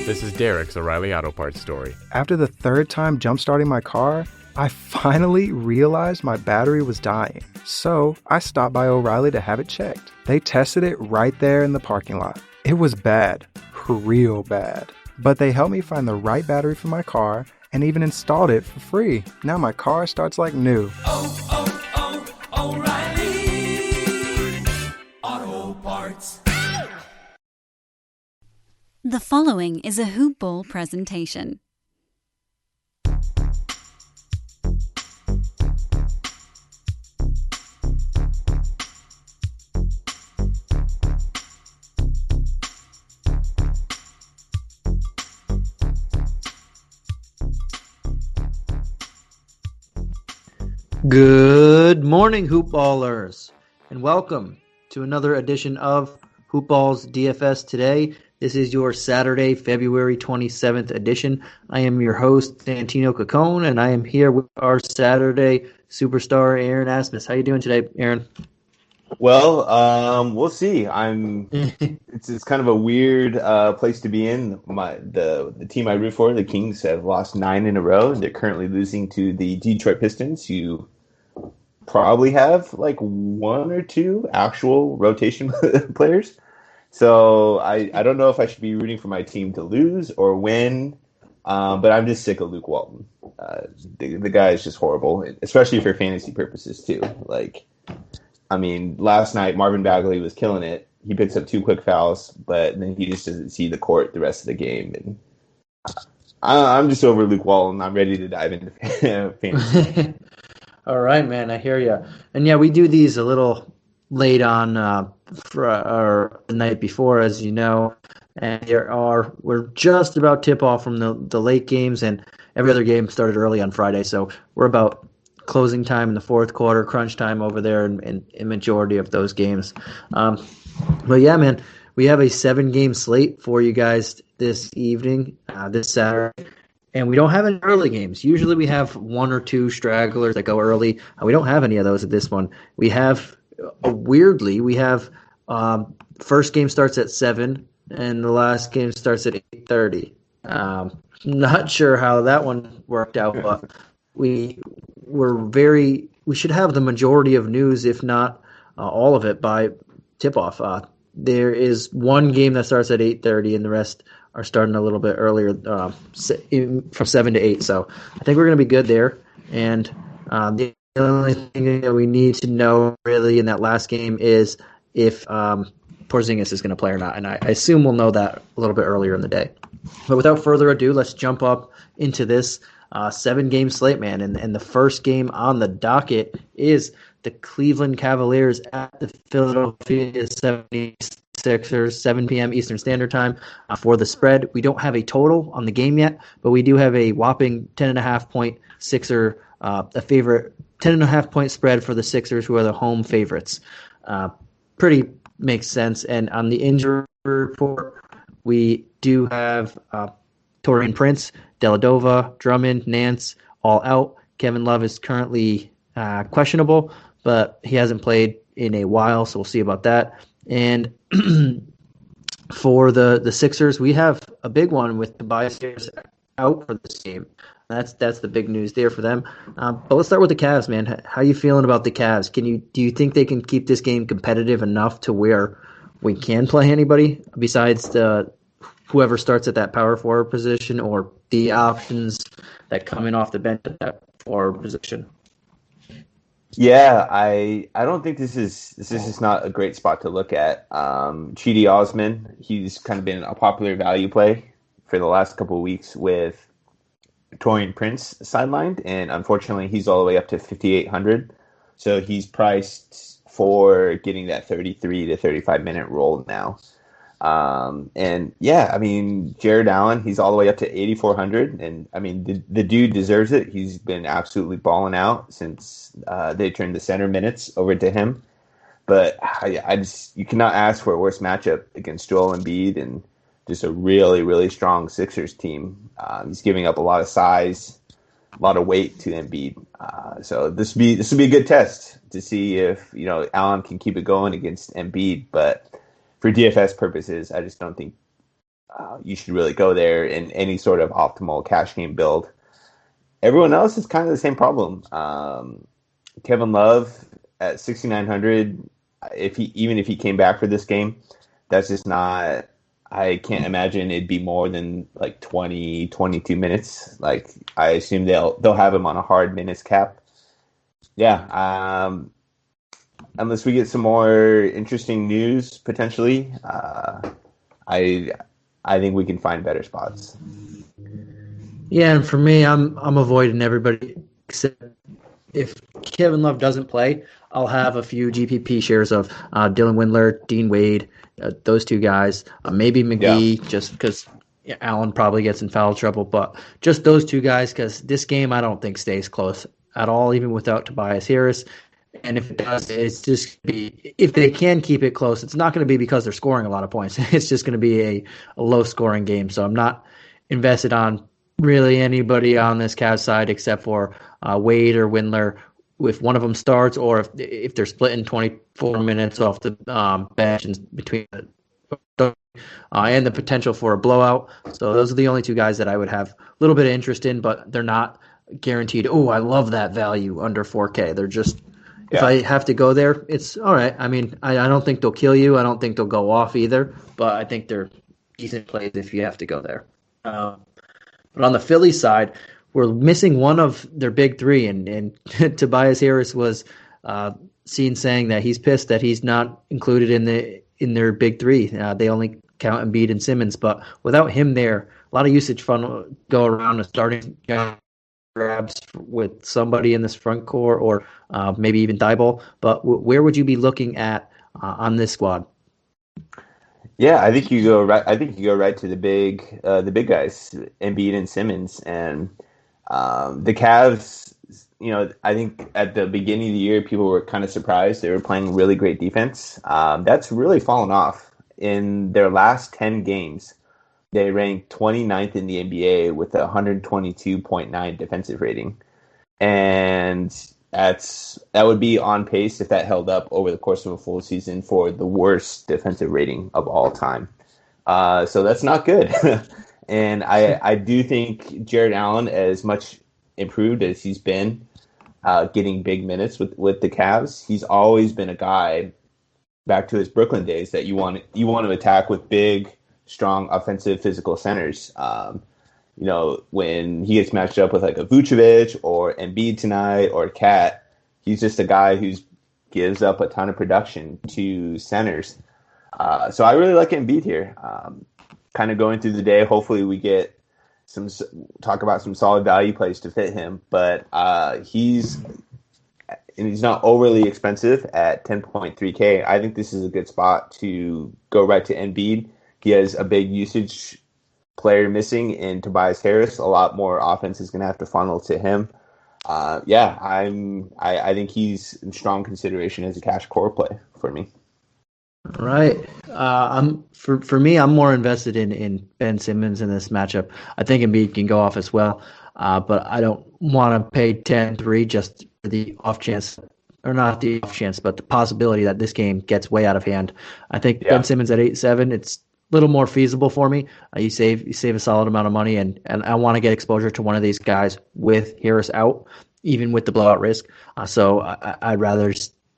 This is Derek's O'Reilly Auto Parts story. After the third time jump-starting my car, I finally realized my battery was dying. So I stopped by O'Reilly to have it checked. They tested it right there in the parking lot. It was bad, real bad. But they helped me find the right battery for my car and even installed it for free. Now my car starts like new. O'Reilly Auto Parts. The following is a Hoop Ball presentation. Good morning, Hoop Ballers, and welcome to another edition of Hoop Ball's DFS Today. This is your Saturday, February 27th edition. I am your host, Santino and I am here with our Saturday superstar, Aaron Asmus. How you doing today, Aaron? Well, we'll see. It's kind of a weird place to be in. The team I root for, the Kings, have lost 9 in a row. They're currently losing to the Detroit Pistons, who probably have like 1 or 2 actual rotation players. So I don't know if I should be rooting for my team to lose or win, but I'm just sick of Luke Walton. The guy is just horrible, especially for fantasy purposes too. Last night Marvin Bagley was killing it. He picks up 2 quick fouls, but then he just doesn't see the court the rest of the game. And I'm just over Luke Walton. I'm ready to dive into fantasy. All right, man, I hear you. And yeah, we do these a little late on for the night before, as you know, and we're just about tip off from the late games, and every other game started early on Friday, so we're about closing time in the fourth quarter, crunch time over there in majority of those games. But yeah, man, we have a 7-game slate for you guys this evening, this Saturday. And we don't have any early games. Usually we have 1 or 2 stragglers that go early. We don't have any of those at this one. We have, weirdly, first game starts at 7 and the last game starts at 8:30. Not sure how that one worked out, but we should have the majority of news, if not all of it, by tip-off. There is 1 game that starts at 8:30 and the rest are starting a little bit earlier, from 7 to 8. So I think we're going to be good there. And the only thing that we need to know really in that last game is if Porzingis is going to play or not. And I assume we'll know that a little bit earlier in the day. But without further ado, let's jump up into this 7-game slate, man. And the first game on the docket is the Cleveland Cavaliers at the Philadelphia 76ers, 7 p.m. Eastern Standard Time for the spread. We don't have a total on the game yet, but we do have a whopping 10.5-point Sixer, a favorite 10.5-point spread for the Sixers, who are the home favorites. Pretty makes sense. And on the injury report, we do have Taurean Prince, Deladova, Drummond, Nance all out. Kevin Love is currently questionable, but he hasn't played in a while, so we'll see about that. And for the Sixers, we have a big one with Tobias Harris out for this game. That's the big news there for them. But let's start with the Cavs, man. How are you feeling about the Cavs? Do you think they can keep this game competitive enough to where we can play anybody besides whoever starts at that power forward position or the options that come in off the bench at that forward position? Yeah, I don't think this is not a great spot to look at. Chidi Osman, he's kind of been a popular value play for the last couple of weeks with Taurean Prince sidelined, and unfortunately he's all the way up to 5,800. So he's priced for getting that 33 to 35 minute role now. And yeah, Jared Allen, he's all the way up to 8,400. And the dude deserves it. He's been absolutely balling out since they turned the center minutes over to him. But you cannot ask for a worse matchup against Joel Embiid and just a really, really strong Sixers team. He's giving up a lot of size, a lot of weight to Embiid. So this will be a good test to see if Allen can keep it going against Embiid. But for DFS purposes, I just don't think you should really go there in any sort of optimal cash game build. Everyone else is kind of the same problem. Kevin Love at 6,900. Even if he came back for this game, that's just not. I can't imagine it'd be more than like 20, 22 minutes. Like I assume they'll have him on a hard minutes cap. Yeah. Unless we get some more interesting news potentially, I think we can find better spots. Yeah, and for me, I'm avoiding everybody except if Kevin Love doesn't play, I'll have a few GPP shares of Dylan Windler, Dean Wade, those two guys, maybe McGee, just because Allen probably gets in foul trouble, but just those two guys because this game I don't think stays close at all, even without Tobias Harris. And if it does, it's just be if they can keep it close, it's not going to be because they're scoring a lot of points. It's just going to be a low-scoring game. So I'm not invested on really anybody on this Cavs side except for Wade or Windler. If one of them starts, or if they're splitting 24 minutes off the bench and between and the potential for a blowout. So those are the only two guys that I would have a little bit of interest in, but they're not guaranteed. Oh, I love that value under 4K. They're just if I have to go there, it's all right. I mean, I don't think they'll kill you. I don't think they'll go off either, but I think they're decent plays if you have to go there. But on the Philly side, we're missing one of their big three, and Tobias Harris was seen saying that he's pissed that he's not included in their big three. They only count Embiid and Simmons, but without him there, a lot of usage fun go around and starting grabs with somebody in this front core, or maybe even Thibault. But where would you be looking at on this squad? Yeah, I think you go right. I think you go right to the big guys, Embiid and Simmons, and the Cavs. You know, I think at the beginning of the year, people were kind of surprised. They were playing really great defense. That's really fallen off. In their last 10 games, they ranked 29th in the NBA with a 122.9 defensive rating. And that would be on pace if that held up over the course of a full season for the worst defensive rating of all time. So that's not good. And I do think Jared Allen, as much improved as he's been, getting big minutes with the Cavs, he's always been a guy back to his Brooklyn days that you want to attack with big, strong, offensive, physical centers. You know, when he gets matched up with like a Vucevic or Embiid tonight or Cat, he's just a guy who gives up a ton of production to centers. So I really like Embiid here. Kind of going through the day, hopefully we get talk about some solid value plays to fit him, but he's not overly expensive at 10.3K. I think this is a good spot to go right to Embiid. He has a big usage player missing in Tobias Harris. A lot more offense is going to have to funnel to him. I think he's in strong consideration as a cash core play for me. Right. For me, I'm more invested in Ben Simmons in this matchup. I think Embiid can go off as well, but I don't want to pay 10-3 just for the off chance, or not the off chance, but the possibility that this game gets way out of hand. I think Ben Simmons at 8-7, it's a little more feasible for me. You save a solid amount of money, and I want to get exposure to one of these guys with Harris out, even with the blowout risk. So I'd rather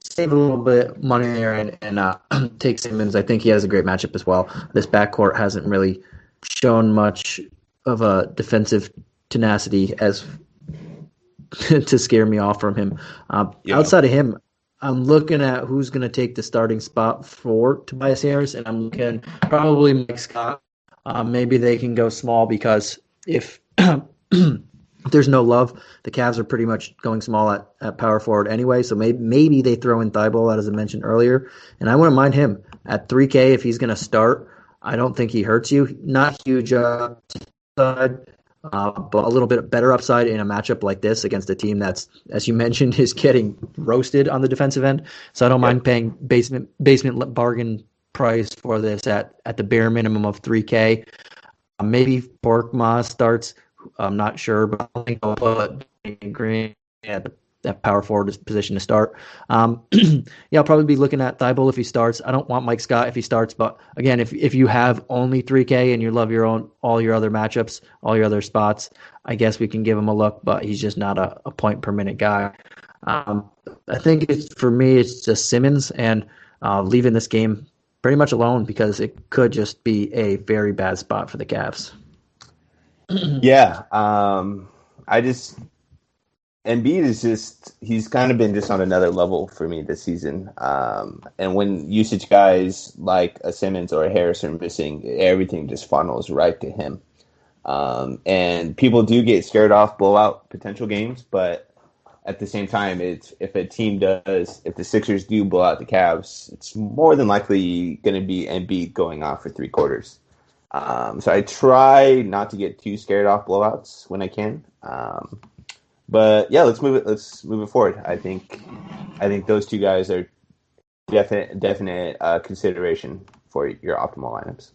save a little bit of money there and take Simmons. I think he has a great matchup as well. This backcourt hasn't really shown much of a defensive tenacity as to scare me off from him. Outside of him, I'm looking at who's going to take the starting spot for Tobias Harris, and I'm looking probably Mike Scott. Maybe they can go small because if there's no love, the Cavs are pretty much going small at power forward anyway, so maybe they throw in Thibault, as I mentioned earlier, and I wouldn't mind him at 3K if he's going to start. I don't think he hurts you. Not huge upside, but a little bit better upside in a matchup like this against a team that's, as you mentioned, is getting roasted on the defensive end. So I don't mind paying basement bargain price for this at the bare minimum of 3K. Maybe Borkma starts. I'm not sure, but I think I'll put Green at that power forward position to start. I'll probably be looking at Thibault if he starts. I don't want Mike Scott if he starts, but again, if you have only 3K and you love all your other matchups, all your other spots, I guess we can give him a look, but he's just not a point per minute guy. I think for me, it's just Simmons and leaving this game pretty much alone because it could just be a very bad spot for the Cavs. Yeah. Embiid he's kind of been just on another level for me this season. And when usage guys like a Simmons or a Harris are missing, everything just funnels right to him. And people do get scared off blowout potential games, but at the same time, if the Sixers do blow out the Cavs, it's more than likely going to be Embiid going off for 3 quarters. So I try not to get too scared off blowouts when I can. But yeah, let's move it forward. I think those two guys are definite consideration for your optimal lineups.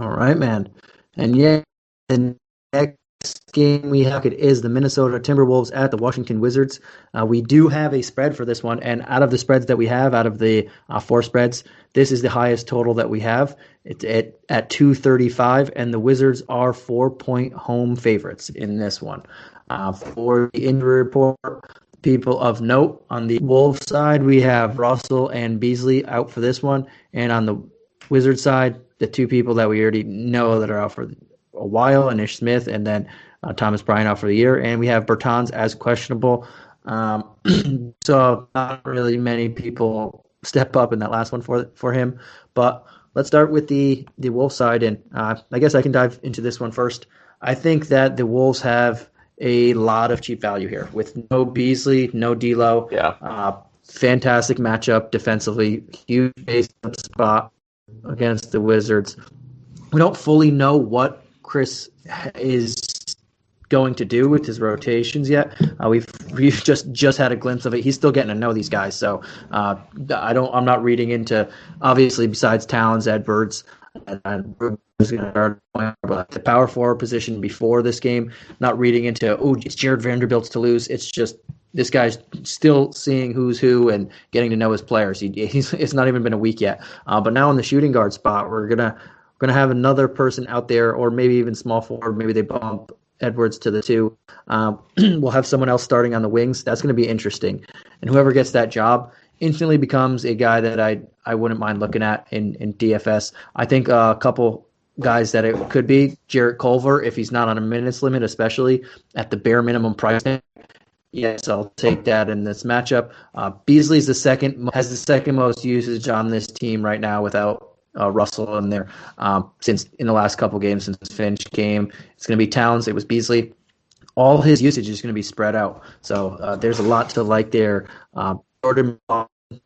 All right, man. And yeah, the next game we have is the Minnesota Timberwolves at the Washington Wizards. We do have a spread for this one, and out of the spreads that we have, out of the 4 spreads, this is the highest total that we have. It's at 235, and the Wizards are 4-point home favorites in this one. For the injury report, people of note on the Wolves side, we have Russell and Beasley out for this one, and on the Wizards side, the 2 people that we already know that are out for a while, Anish Smith, and then Thomas Bryant out for the year, and we have Bertans as questionable. So not really many people step up in that last one for him. But let's start with the Wolves side, and I guess I can dive into this one first. I think that the Wolves have a lot of cheap value here with no Beasley, no D'Lo. Yeah. Fantastic matchup defensively, huge base spot against the Wizards. We don't fully know what Chris is going to do with his rotations yet. We've just had a glimpse of it. He's still getting to know these guys, so I'm not reading into, obviously besides Towns, Edwards, and is going to start, but the power forward position before this game, not reading into it's Jared Vanderbilt's to lose. It's just this guy's still seeing who's who and getting to know his players. It's not even been a week yet. But now in the shooting guard spot, we're gonna have another person out there, or maybe even small forward. Maybe they bump Edwards to the 2. We'll have someone else starting on the wings. That's going to be interesting. And whoever gets that job instantly becomes a guy that I wouldn't mind looking at in DFS. I think a couple guys that it could be Jarrett Culver, if he's not on a minutes limit, especially at the bare minimum price tag. Yes, I'll take that in this matchup. Beasley's has the second most usage on this team right now without Russell in there. Since in the last couple games since Finch came, it's going to be Towns. It was Beasley. All his usage is going to be spread out. So there's a lot to like there. Jordan,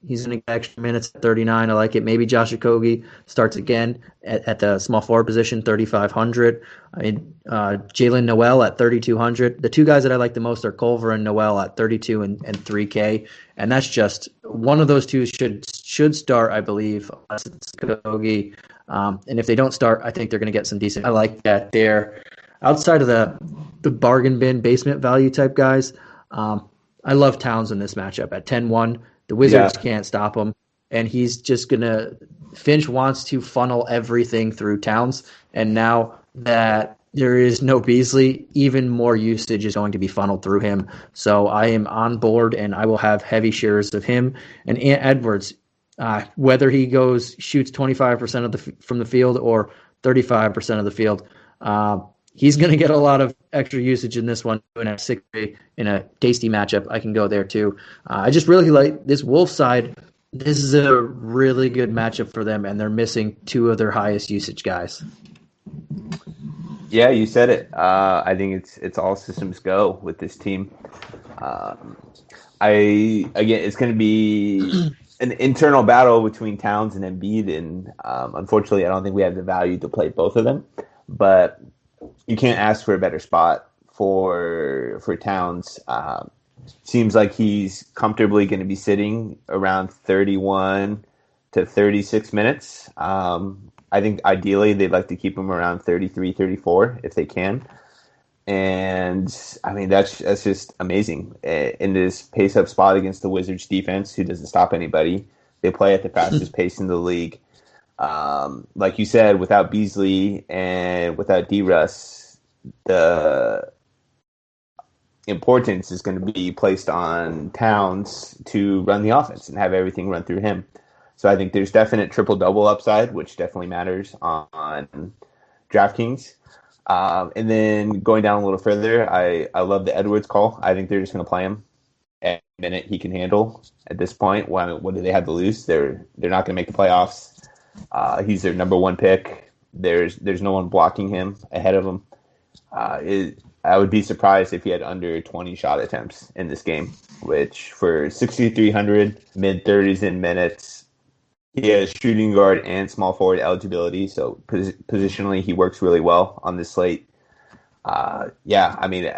he's going to get extra minutes at 39. I like it. Maybe Josh Okogie starts again at the small forward position, 3,500. Jalen Noel at 3,200. The 2 guys that I like the most are Culver and Noel at 32 and 3K. And that's just one of those 2 should start, I believe, unless it's Okogie. And if they don't start, I think they're going to get some decent. I like that there. Outside of the bargain bin basement value type guys, I love Towns in this matchup at 10-1. The Wizards can't stop him, and he's just going to – Finch wants to funnel everything through Towns, and now that there is no Beasley, even more usage is going to be funneled through him. So I am on board, and I will have heavy shares of him. And Ant Edwards, whether he shoots 25% from the field or 35% of the field, he's going to get a lot of extra usage in this one. In a tasty matchup, I can go there too. I just really like this Wolf side. This is a really good matchup for them, and they're missing 2 of their highest usage guys. Yeah, you said it. I think it's all systems go with this team. It's going to be an internal battle between Towns and Embiid, and unfortunately, I don't think we have the value to play both of them. But you can't ask for a better spot for Towns. Seems like he's comfortably going to be sitting around 31 to 36 minutes. I think ideally they'd like to keep him around 33, 34 if they can. And I mean, that's just amazing. In this pace-up spot against the Wizards defense, who doesn't stop anybody, they play at the fastest pace in the league. Like you said, without Beasley and without D-Russ, the importance is going to be placed on Towns to run the offense and have everything run through him. So I think there's definite triple-double upside, which definitely matters on DraftKings. And then going down a little further, I love the Edwards call. I think they're just going to play him at the minute he can handle at this point. What do they have to lose? They're not going to make the playoffs. He's their number one pick. There's no one blocking him ahead of him. I would be surprised if he had under 20 shot attempts in this game, which for 6,300, mid-30s in minutes, he has shooting guard and small forward eligibility, so positionally he works really well on this slate. Yeah, I mean,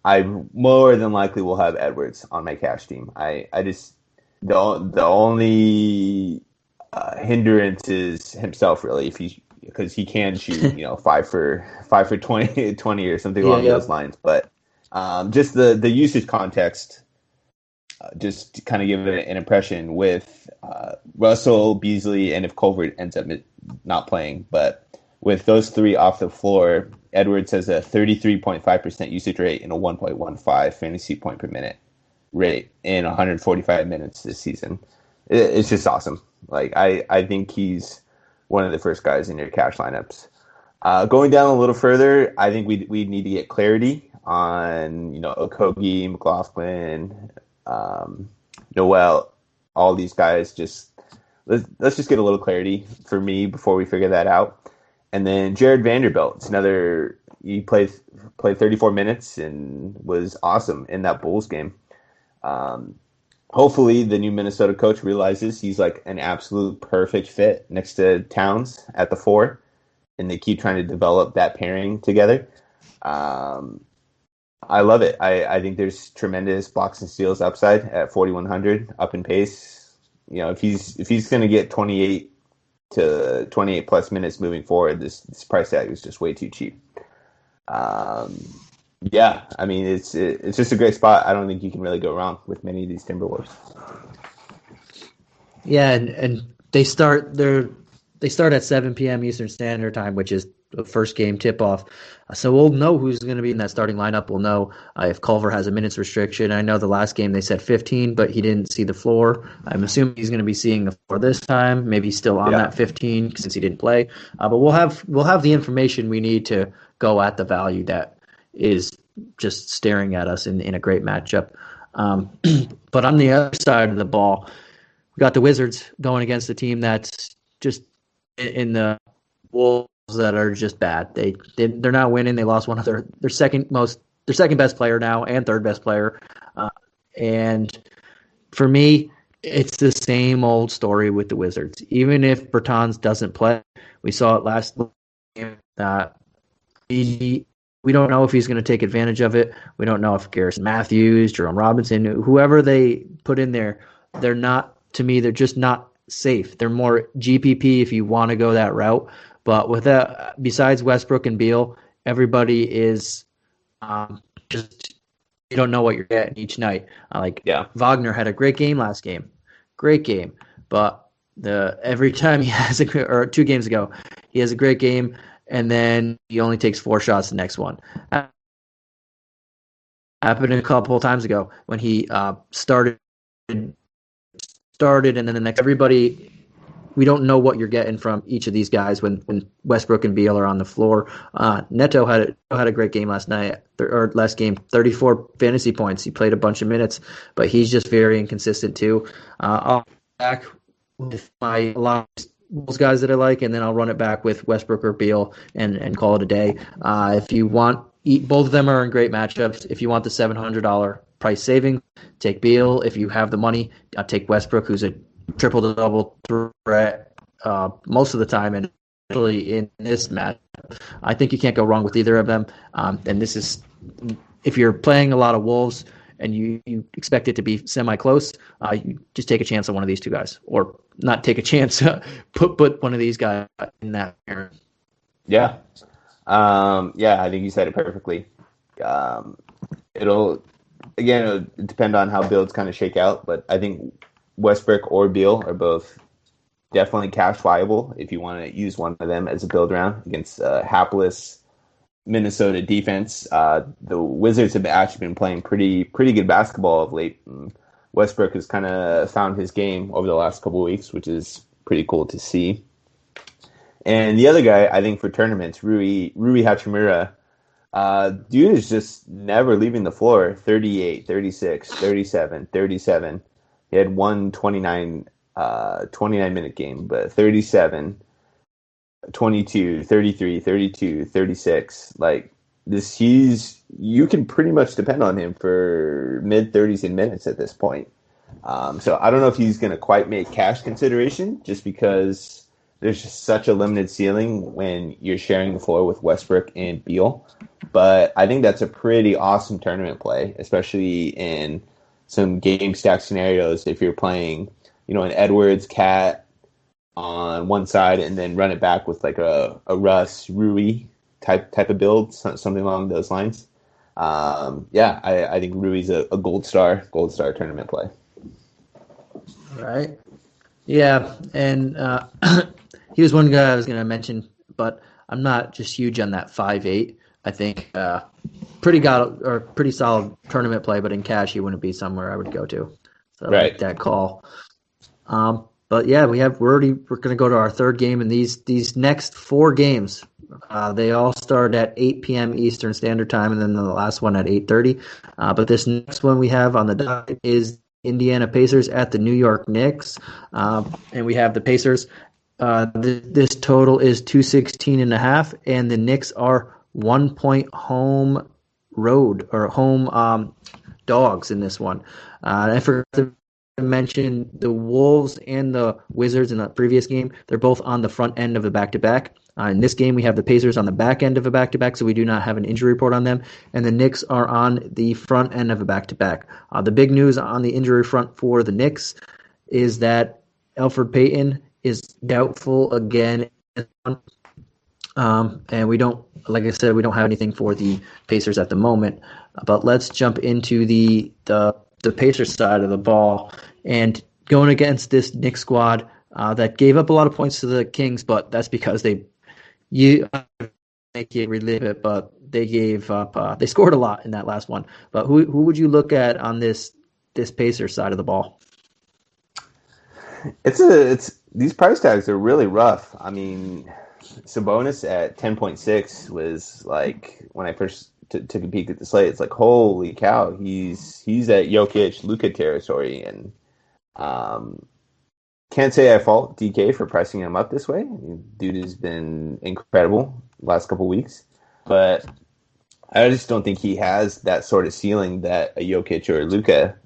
I more than likely will have Edwards on my cash team. I just the only hindrance is himself, really, because he can shoot 5 for 20 or something along those lines. But just the usage context. Just to kind of give it an impression with Russell, Beasley, and if Culver ends up not playing. But with those three off the floor, Edwards has a 33.5% usage rate and a 1.15 fantasy point per minute rate in 145 minutes this season. It's just awesome. Like I think he's one of the first guys in your cash lineups. Going down a little further, I think we need to get clarity on Okogie, McLaughlin, Noel, all these guys. Let's just get a little clarity for me before we figure that out. And then Jared Vanderbilt, it's another. He played 34 minutes and was awesome in that Bulls game. Hopefully, the new Minnesota coach realizes he's like an absolute perfect fit next to Towns at the 4, and they keep trying to develop that pairing together. I love it. I think there's tremendous blocks and steals upside at 4,100 up in pace. If he's going to get 28 to 28 plus minutes moving forward, this price tag is just way too cheap. Yeah, I mean it's just a great spot. I don't think you can really go wrong with many of these Timberwolves. Yeah, and they start at 7 p.m. Eastern Standard Time, which is the first game tip-off. So we'll know who's going to be in that starting lineup. We'll know if Culver has a minutes restriction. I know the last game they said 15, but he didn't see the floor. I'm assuming he's going to be seeing the floor this time. Maybe he's still on that 15 since he didn't play. But we'll have the information we need to go at the value that is just staring at us in a great matchup. But on the other side of the ball, we got the Wizards going against a team that's just in the Wolves that are just bad. They're not winning. They lost one of their second best player now and third best player. And for me, it's the same old story with the Wizards. Even if Bertans doesn't play, we saw it last game that we don't know if he's going to take advantage of it. We don't know if Garrison Matthews, Jerome Robinson, whoever they put in there, they're just not safe. They're more GPP if you want to go that route. But with that, besides Westbrook and Beal, everybody is just you don't know what you're getting each night. Wagner had a great game last game, great game. But every time he has or 2 games ago, he has a great game, and then he only takes 4 shots the next one. Happened a couple of times ago when he started, and then the next everybody. We don't know what you're getting from each of these guys when Westbrook and Beal are on the floor. Neto had a great game last game, 34 fantasy points. He played a bunch of minutes, but he's just very inconsistent too. I'll back with a lot of those guys that I like, and then I'll run it back with Westbrook or Beal and call it a day. If you want, both of them are in great matchups. If you want the $700 price saving, take Beal. If you have the money, take Westbrook, who's a triple-double threat most of the time, and especially in this match. I think you can't go wrong with either of them. And this is, if you're playing a lot of Wolves and you expect it to be semi-close, you just take a chance on one of these 2 guys. Or not take a chance, put one of these guys in that pairing. Yeah. Yeah, I think you said it perfectly. Um, it'll depend on how builds kind of shake out, but I think Westbrook or Beal are both definitely cash viable if you want to use one of them as a build round against hapless Minnesota defense. The Wizards have actually been playing pretty good basketball of late. And Westbrook has kind of found his game over the last couple of weeks, which is pretty cool to see. And the other guy, I think, for tournaments, Rui Hachimura, dude is just never leaving the floor. 38, 36, 37, 37. He had one 29-minute game, but 37, 22, 33, 32, 36. Like this, you can pretty much depend on him for mid-30s in minutes at this point. So I don't know if he's going to quite make cash consideration just because there's just such a limited ceiling when you're sharing the floor with Westbrook and Beal. But I think that's a pretty awesome tournament play, especially in some game stack scenarios. If you're playing, an Edwards Cat on one side and then run it back with like a Russ Rui type of build, something along those lines. I think Rui's a gold star tournament play. Right. Yeah, and he was one guy I was going to mention, but I'm not just huge on that 5'8". I think pretty solid tournament play, but in cash he wouldn't be somewhere I would go to. So right. I like that call. But yeah, we're going to go to our third game, and these next four games, they all start at 8 p.m. Eastern Standard Time, and then the last one at 8:30. But this next one we have on the docket is Indiana Pacers at the New York Knicks, and we have the Pacers. This total is 216.5, and the Knicks are 1 point home dogs in this one. I forgot to mention the Wolves and the Wizards in the previous game. They're both on the front end of the back-to-back. In this game, we have the Pacers on the back end of a back-to-back, so we do not have an injury report on them. And the Knicks are on the front end of a back-to-back. The big news on the injury front for the Knicks is that Elfrid Payton is doubtful again. And we don't, like I said, we don't have anything for the Pacers at the moment. But let's jump into the Pacers side of the ball. And going against this Knicks squad that gave up a lot of points to the Kings, but that's because they make you relive it, but they gave up. They scored a lot in that last one. But who would you look at on this Pacers side of the ball? It's these price tags are really rough. I mean, Sabonis at 10.6 was like when I first took a peek at the slate. It's like, holy cow, he's at Jokic, Luka territory, and can't say I fault DK for pricing him up this way. I mean, dude has been incredible the last couple weeks, but I just don't think he has that sort of ceiling that a Jokic or Luka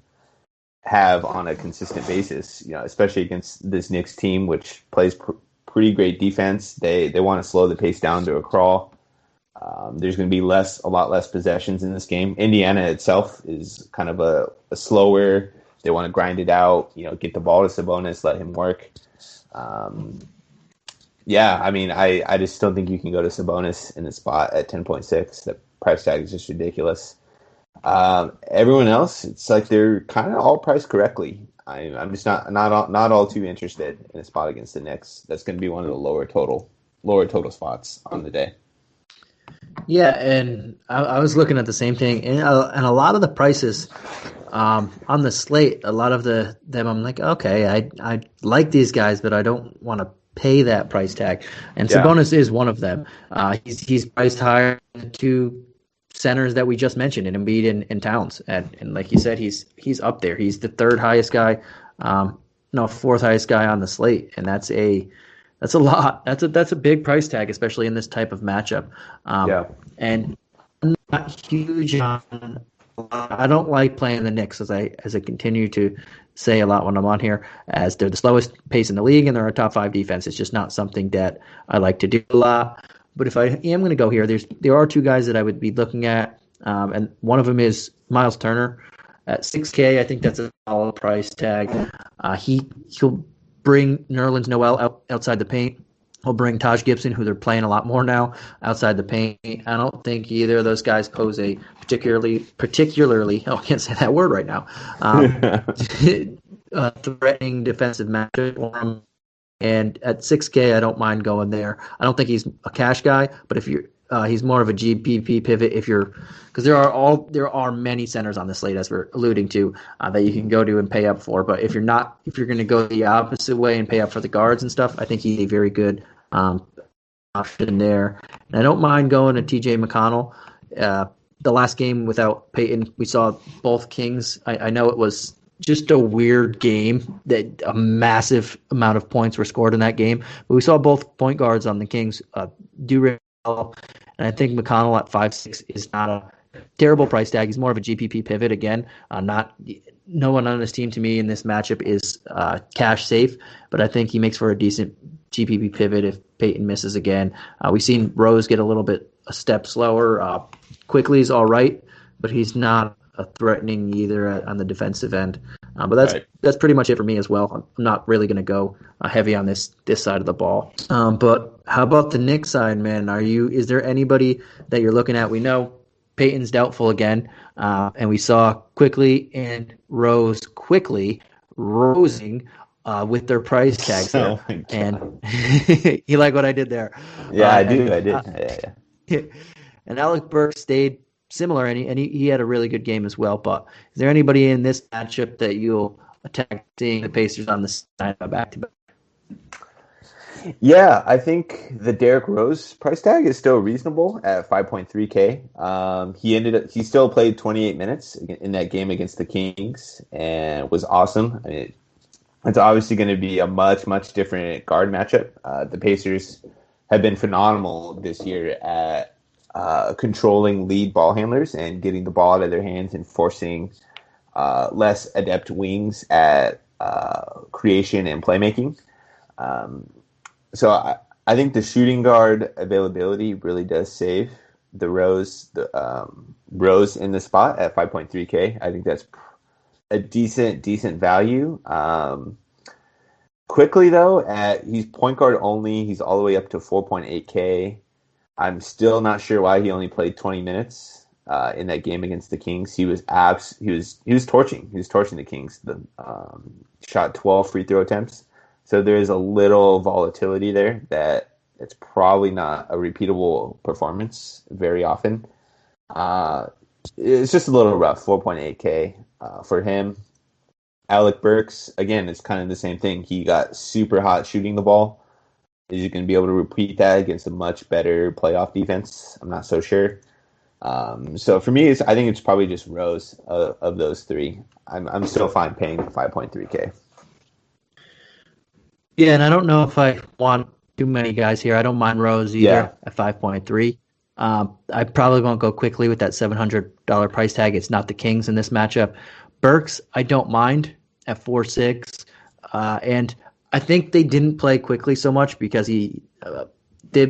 have on a consistent basis. Especially against this Knicks team, which plays pretty great defense. They want to slow the pace down to a crawl. There's going to be a lot less possessions in this game. Indiana itself is kind of a slower. They want to grind it out, get the ball to Sabonis, let him work. I just don't think you can go to Sabonis in the spot at 10.6. The price tag is just ridiculous. Everyone else, it's like they're kind of all priced correctly. I'm just not all too interested in a spot against the Knicks. That's going to be one of the lower total spots on the day. Yeah, and I was looking at the same thing, and a lot of the prices on the slate, a lot of them I'm like, okay, I like these guys, but I don't want to pay that price tag. And Sabonis is one of them. He's priced higher than the two centers that we just mentioned, in Embiid and Towns, and like you said, he's up there. He's the third highest guy, fourth highest guy on the slate, and that's a lot. That's a big price tag, especially in this type of matchup. And I'm not huge on. I don't like playing the Knicks, as I continue to say a lot when I'm on here, as they're the slowest pace in the league and they're a top 5 defense. It's just not something that I like to do a lot. But if I am going to go here, there are two guys that I would be looking at, and one of them is Miles Turner at $6K. I think that's a solid price tag. He'll bring Nerlens Noel outside the paint. He'll bring Taj Gibson, who they're playing a lot more now, outside the paint. I don't think either of those guys pose a particularly, I can't say that word right now, threatening defensive matchup for him. And at 6K, I don't mind going there. I don't think he's a cash guy, but if you're, he's more of a GPP pivot because there are many centers on the slate, as we're alluding to, that you can go to and pay up for. But if you're going to go the opposite way and pay up for the guards and stuff, I think he's a very good option there. And I don't mind going to TJ McConnell. The last game without Peyton, we saw both Kings. I know it was just a weird game that a massive amount of points were scored in that game, but we saw both point guards on the Kings do really well. And I think McConnell at 5'6" is not a terrible price tag. He's more of a GPP pivot again. No one on this team to me in this matchup is cash safe, but I think he makes for a decent GPP pivot if Peyton misses again. We've seen Rose get a step slower. Quickly's all right, but he's not threatening either on the defensive end. But that's pretty much it for me as well. I'm not really going to go heavy on this side of the ball. But how about the Knicks side, man? Is there anybody that you're looking at? We know Peyton's doubtful again, and we saw Quickly and Rose rosing with their price tags there. Oh, and you like what I did there? Yeah, I did. Yeah. And Alec Burks stayed similar, and he had a really good game as well. But is there anybody in this matchup that you'll attack seeing the Pacers on the side of back-to-back? Yeah, I think the Derrick Rose price tag is still reasonable at 5.3K. He still played 28 minutes in that game against the Kings and was awesome. I mean, it's obviously going to be a much, much different guard matchup. The Pacers have been phenomenal this year at controlling lead ball handlers and getting the ball out of their hands and forcing less adept wings at creation and playmaking. So I think the shooting guard availability really does save the Rose in the spot at 5.3K. I think that's a decent value. Quickly though, he's point guard only. He's all the way up to 4.8K. I'm still not sure why he only played 20 minutes in that game against the Kings. He was torching. He was torching the Kings. Shot 12 free throw attempts. So there is a little volatility there that it's probably not a repeatable performance very often. It's just a little rough, 4.8K for him. Alec Burks, again, it's kind of the same thing. He got super hot shooting the ball. Is he going to be able to repeat that against a much better playoff defense? I'm not so sure. So for me, I think it's probably just Rose of those three. I'm still fine paying 5.3K. Yeah, and I don't know if I want too many guys here. I don't mind Rose either at 5.3. I probably won't go quickly with that $700 price tag. It's not the Kings in this matchup. Burks, I don't mind at 4.6. And I think they didn't play quickly so much because he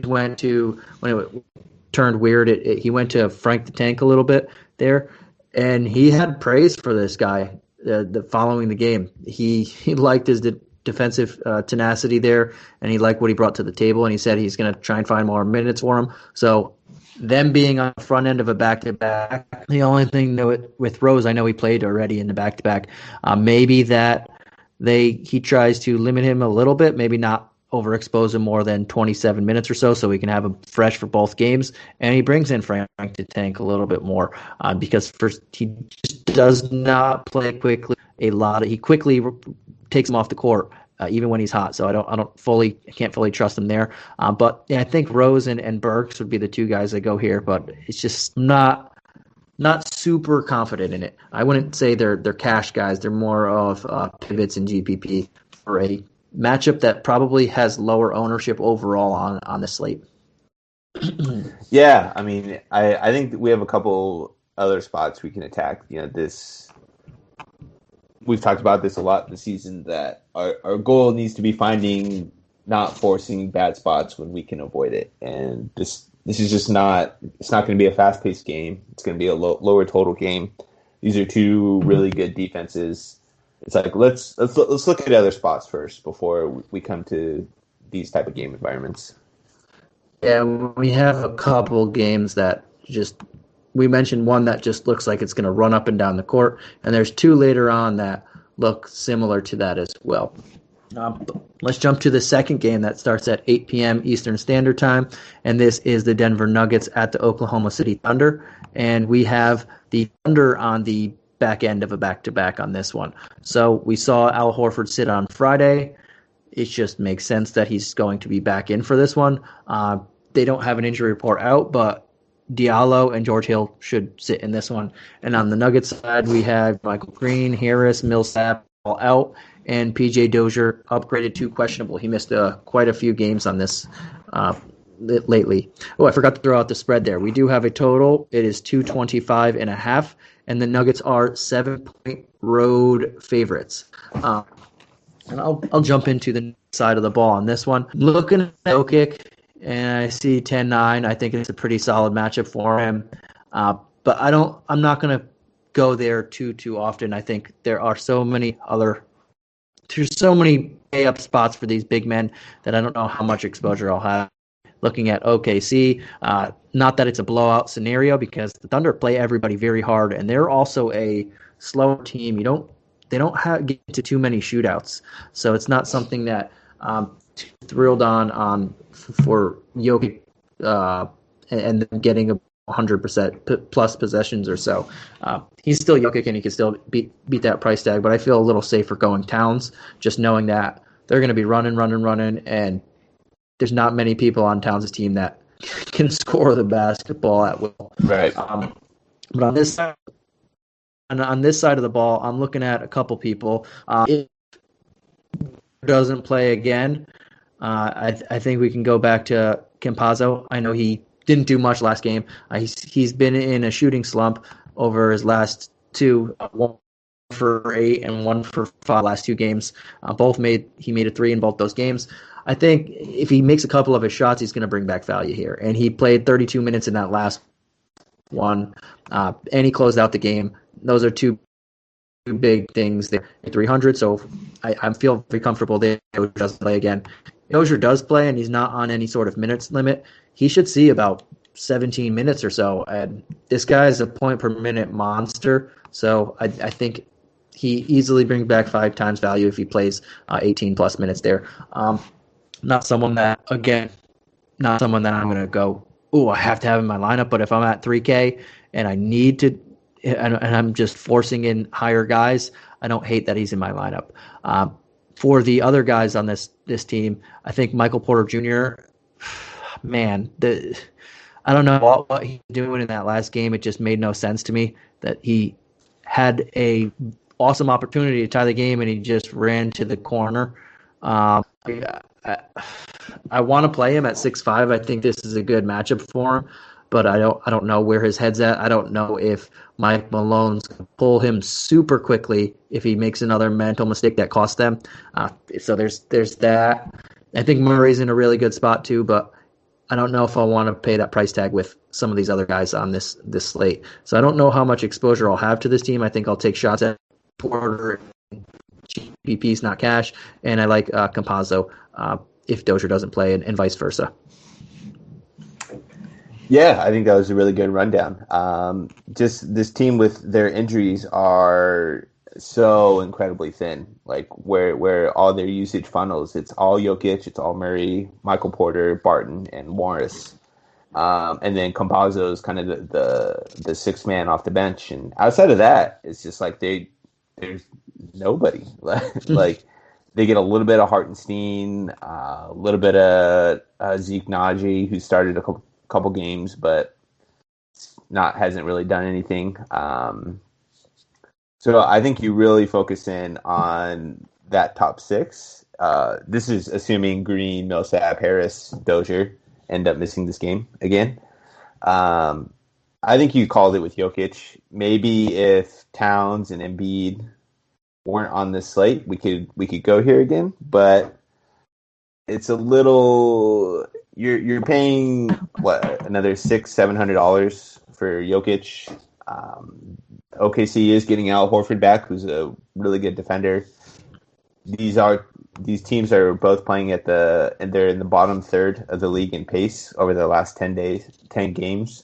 when it turned weird, he went to Frank the Tank a little bit there. And he had praise for this guy the following the game. He liked his defensive tenacity there, and he liked what he brought to the table, and he said he's going to try and find more minutes for him. So them being on the front end of a back-to-back, the only thing with Rose, I know he played already in the back-to-back, maybe that he tries to limit him a little bit, maybe not overexpose him more than 27 minutes or so we can have him fresh for both games. And he brings in Frank to tank a little bit more because first he just does not play quickly a lot. He quickly takes him off the court even when he's hot. So I can't fully trust him there. But yeah, I think Rose and Burks would be the two guys that go here, but it's just not super confident in it. I wouldn't say they're cash guys. They're more of pivots and GPP for a matchup that probably has lower ownership overall on the slate. Yeah, I mean, I think we have a couple other spots we can attack. We've talked about this a lot this season, that our goal needs to be finding, not forcing bad spots when we can avoid it. And this is just not. It's not going to be a fast-paced game. It's going to be a lower total game. These are two really good defenses. It's like let's look at other spots first before we come to these type of game environments. Yeah, we have a couple games that we mentioned one that just looks like it's going to run up and down the court, and there's two later on that look similar to that as well. Let's jump to the second game that starts at 8 p.m. Eastern Standard Time, and this is the Denver Nuggets at the Oklahoma City Thunder, and we have the Thunder on the back end of a back-to-back on this one. So we saw Al Horford sit on Friday. It just makes sense that he's going to be back in for this one. They don't have an injury report out, but Diallo and George Hill should sit in this one. And on the Nuggets side, we have Michael Green, Harris, Millsap all out, and PJ Dozier upgraded to questionable. He missed quite a few games on this lately. Oh, I forgot to throw out the spread there. We do have a total. It is 225.5, and the Nuggets are 7-point road favorites. And I'll jump into the side of the ball on this one. Looking at Jokic, and I see 10-9. I think it's a pretty solid matchup for him. But I'm not going to go there too often. I think there's so many pay up spots for these big men that I don't know how much exposure I'll have. Looking at OKC, not that it's a blowout scenario because the Thunder play everybody very hard, and they're also a slower team. They don't get to too many shootouts, so it's not something that thrilled on for Jokic and then getting 100% plus possessions or so. He's still Jokic and he can still beat that price tag, but I feel a little safer going Towns, just knowing that they're going to be running, and there's not many people on Towns' team that can score the basketball at will. Right. But on this side of the ball, I'm looking at a couple people. If doesn't play again, I think we can go back to Campazzo. I know he didn't do much last game. He's been in a shooting slump over his last two, 1 for 8 and 1 for 5 last 2 games. He made a 3 in both those games. I think if he makes a couple of his shots, he's going to bring back value here. And he played 32 minutes in that last one, and he closed out the game. Those are two big things there. 300, so I feel very comfortable there. Dozier does play again. Dozier does play, and he's not on any sort of minutes limit. He should see about 17 minutes or so. And this guy is a point-per-minute monster, so I think he easily brings back 5 times value if he plays 18-plus minutes there. Not someone that I'm going to go, I have to have in my lineup, but if I'm at 3K and I need to, and I'm just forcing in higher guys, I don't hate that he's in my lineup. For the other guys on this team, I think Michael Porter Jr., man, I don't know what he's doing in that last game. It just made no sense to me that he had a awesome opportunity to tie the game and he just ran to the corner. I want to play him at 6'5". I think this is a good matchup for him, but I don't know where his head's at. I don't know if Mike Malone's going to pull him super quickly if he makes another mental mistake that costs them. So there's that. I think Murray's in a really good spot too, but I don't know if I want to pay that price tag with some of these other guys on this slate. So I don't know how much exposure I'll have to this team. I think I'll take shots at Porter, GPPs, not cash, and I like Campazzo if Dozier doesn't play, and vice versa. Yeah, I think that was a really good rundown. Just this team with their injuries are so incredibly thin. Like where all their usage funnels, it's all Jokic, it's all Murray, Michael Porter, Barton, and Morris. And then Campazzo is kind of the sixth man off the bench. And outside of that, it's just like there's nobody. Like they get a little bit of Hartenstein, a little bit of Zeke Naji, who started a couple games, but hasn't really done anything. So I think you really focus in on that top 6. This is assuming Green, Millsap, Harris, Dozier end up missing this game again. I think you called it with Jokic. Maybe if Towns and Embiid weren't on this slate, we could go here again, but it's a little. You're paying another $600-700 for Jokic. OKC is getting Al Horford back, who's a really good defender. These are these teams are both playing and they're in the bottom third of the league in pace over the last 10 games.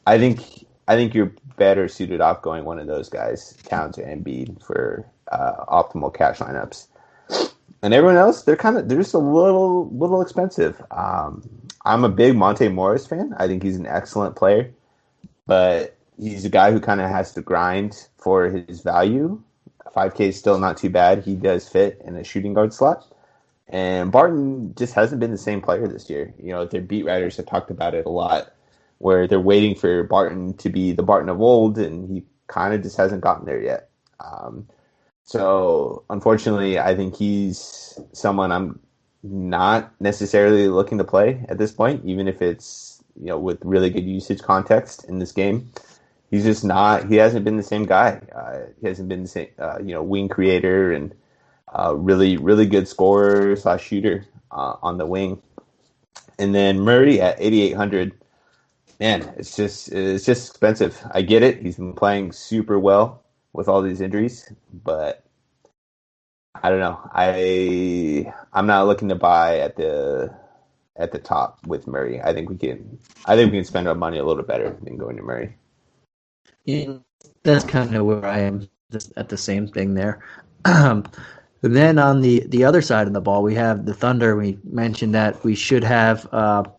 I think you're better suited off going one of those guys, Towns or Embiid, for optimal cash lineups. And everyone else, they're just a little expensive. I'm a big Monte Morris fan. I think he's an excellent player, but he's a guy who kind of has to grind for his value. 5K is still not too bad. He does fit in a shooting guard slot. And Barton just hasn't been the same player this year. Their beat writers have talked about it a lot, where they're waiting for Barton to be the Barton of old, and he kind of just hasn't gotten there yet. So, unfortunately, I think he's someone I'm not necessarily looking to play at this point, even if it's, with really good usage context in this game. He's just not. He hasn't been the same guy. He hasn't been the same, wing creator and really, really good scorer / shooter on the wing. And then Murray at 8,800. Man, it's just expensive. I get it. He's been playing super well with all these injuries, but I don't know. I'm not looking to buy at the top with Murray. I think we can spend our money a little better than going to Murray. Yeah, that's kind of where I am at the same thing there. Then on the other side of the ball, we have the Thunder. We mentioned that we should have Al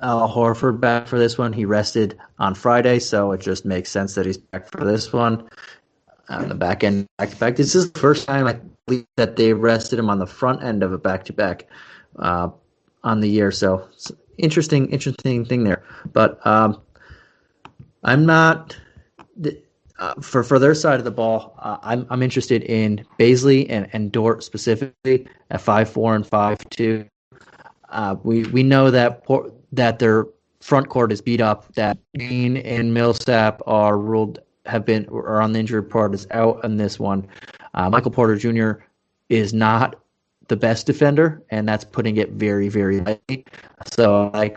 Horford back for this one. He rested on Friday, so it just makes sense that he's back for this one. On the back end, back-to-back. This is the first time I believe that they rested him on the front end of a back-to-back on the year. So interesting thing there. But I'm not for their side of the ball. I'm interested in Bazley and Dort specifically at 5'4" and 5'2". We know that their front court is beat up. That Green and Millsap are on the injured report, is out on this one. Michael Porter Jr. is not the best defender, and that's putting it very, very lightly. So I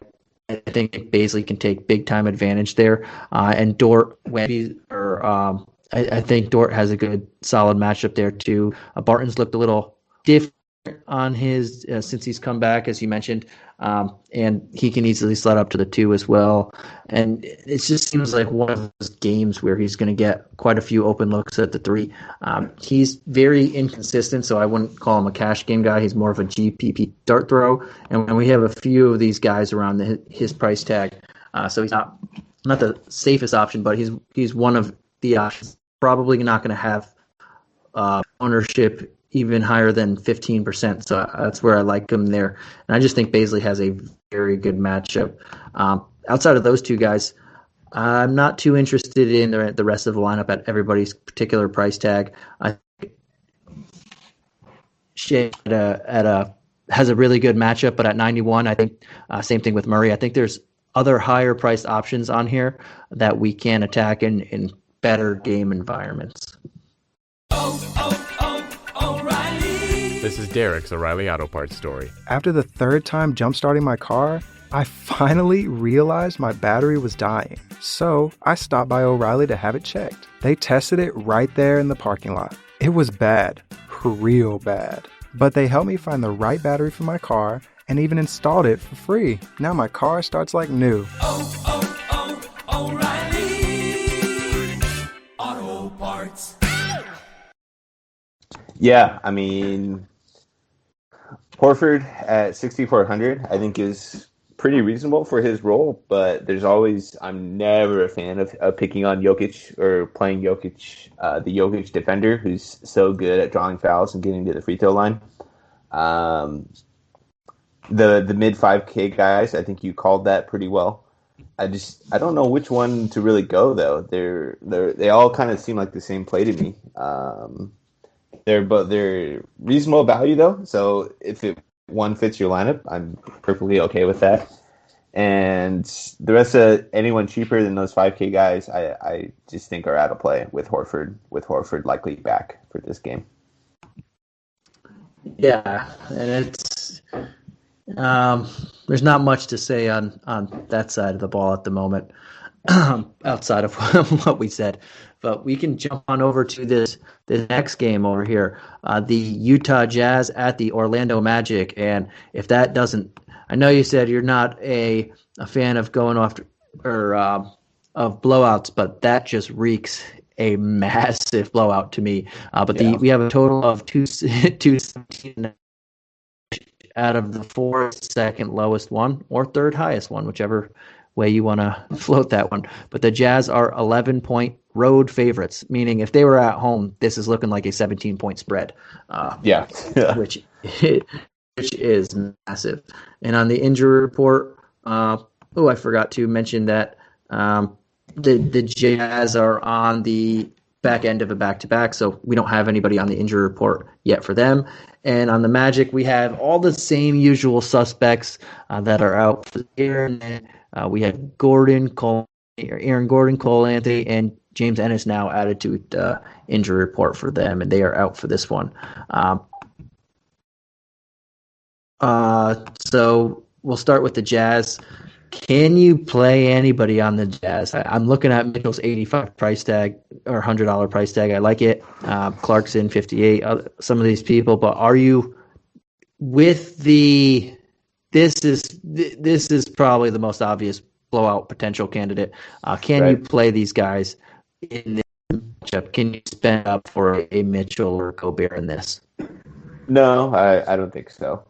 think Bazley can take big time advantage there. And Dort, I think Dort has a good solid matchup there too. Barton's looked a little different on his since he's come back, as you mentioned, and he can easily slide up to the 2 as well. And it just seems like one of those games where he's going to get quite a few open looks at the 3. He's very inconsistent, so I wouldn't call him a cash game guy. He's more of a GPP dart throw, and we have a few of these guys around his price tag, so he's not the safest option, but he's one of the options. Probably not going to have ownership even higher than 15%. So that's where I like him there. And I just think Bazley has a very good matchup. Outside of those two guys, I'm not too interested in the rest of the lineup at everybody's particular price tag. I think Shea has a really good matchup, but at 91, I think same thing with Murray. I think there's other higher priced options on here that we can attack in better game environments. O'Reilly. This is Derek's O'Reilly Auto Parts story. After the third time jump-starting my car, I finally realized my battery was dying. So I stopped by O'Reilly to have it checked. They tested it right there in the parking lot. It was bad, real bad. But they helped me find the right battery for my car and even installed it for free. Now my car starts like new. O'Reilly Auto Parts. Yeah, I mean, Horford at 6,400, I think is pretty reasonable for his role, but I'm never a fan of picking on Jokic or playing Jokic, the Jokic defender who's so good at drawing fouls and getting to the free throw line. The mid 5K guys, I think you called that pretty well. I don't know which one to really go though. They all kind of seem like the same play to me. They're reasonable value though. So if one fits your lineup, I'm perfectly okay with that. And the rest of anyone cheaper than those 5K guys, I just think are out of play with Horford. With Horford likely back for this game. Yeah, and it's there's not much to say on that side of the ball at the moment. outside of what we said. But we can jump on over to this next game over here, the Utah Jazz at the Orlando Magic. And if that doesn't, I know you said you're not a fan of going off or of blowouts, but that just reeks a massive blowout to me. We have a total of 217 out of the four, second lowest one or third highest one, whichever way you want to float that one. But the Jazz are 11-point road favorites, meaning if they were at home, this is looking like a 17-point spread. Which is massive. And on the injury report, I forgot to mention that the Jazz are on the back end of a back-to-back, so we don't have anybody on the injury report yet for them. And on the Magic, we have all the same usual suspects that are out for the year. We have Aaron Gordon, Cole Anthony, and James Ennis now added to the injury report for them, and they are out for this one. So we'll start with the Jazz. Can you play anybody on the Jazz? I'm looking at Mitchell's $85 price tag or $100 price tag. I like it. Clarkson, $58. Some of these people, but are you with the? This is probably the most obvious blowout potential candidate. Can you play these guys in this matchup? Can you spend up for a Mitchell or Gobert in this? No, I don't think so.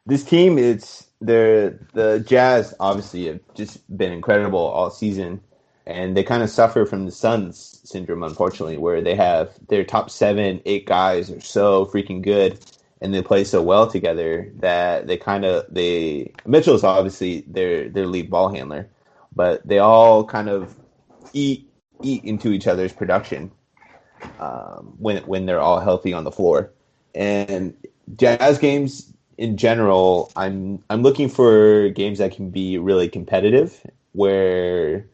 This team, the Jazz obviously have just been incredible all season, and they kind of suffer from the Suns syndrome, unfortunately, where they have their top 7, 8 guys are so freaking good, and they play so well together that Mitchell's obviously their lead ball handler, but they all kind of eat into each other's production when they're all healthy on the floor. And Jazz games in general, I'm looking for games that can be really competitive, where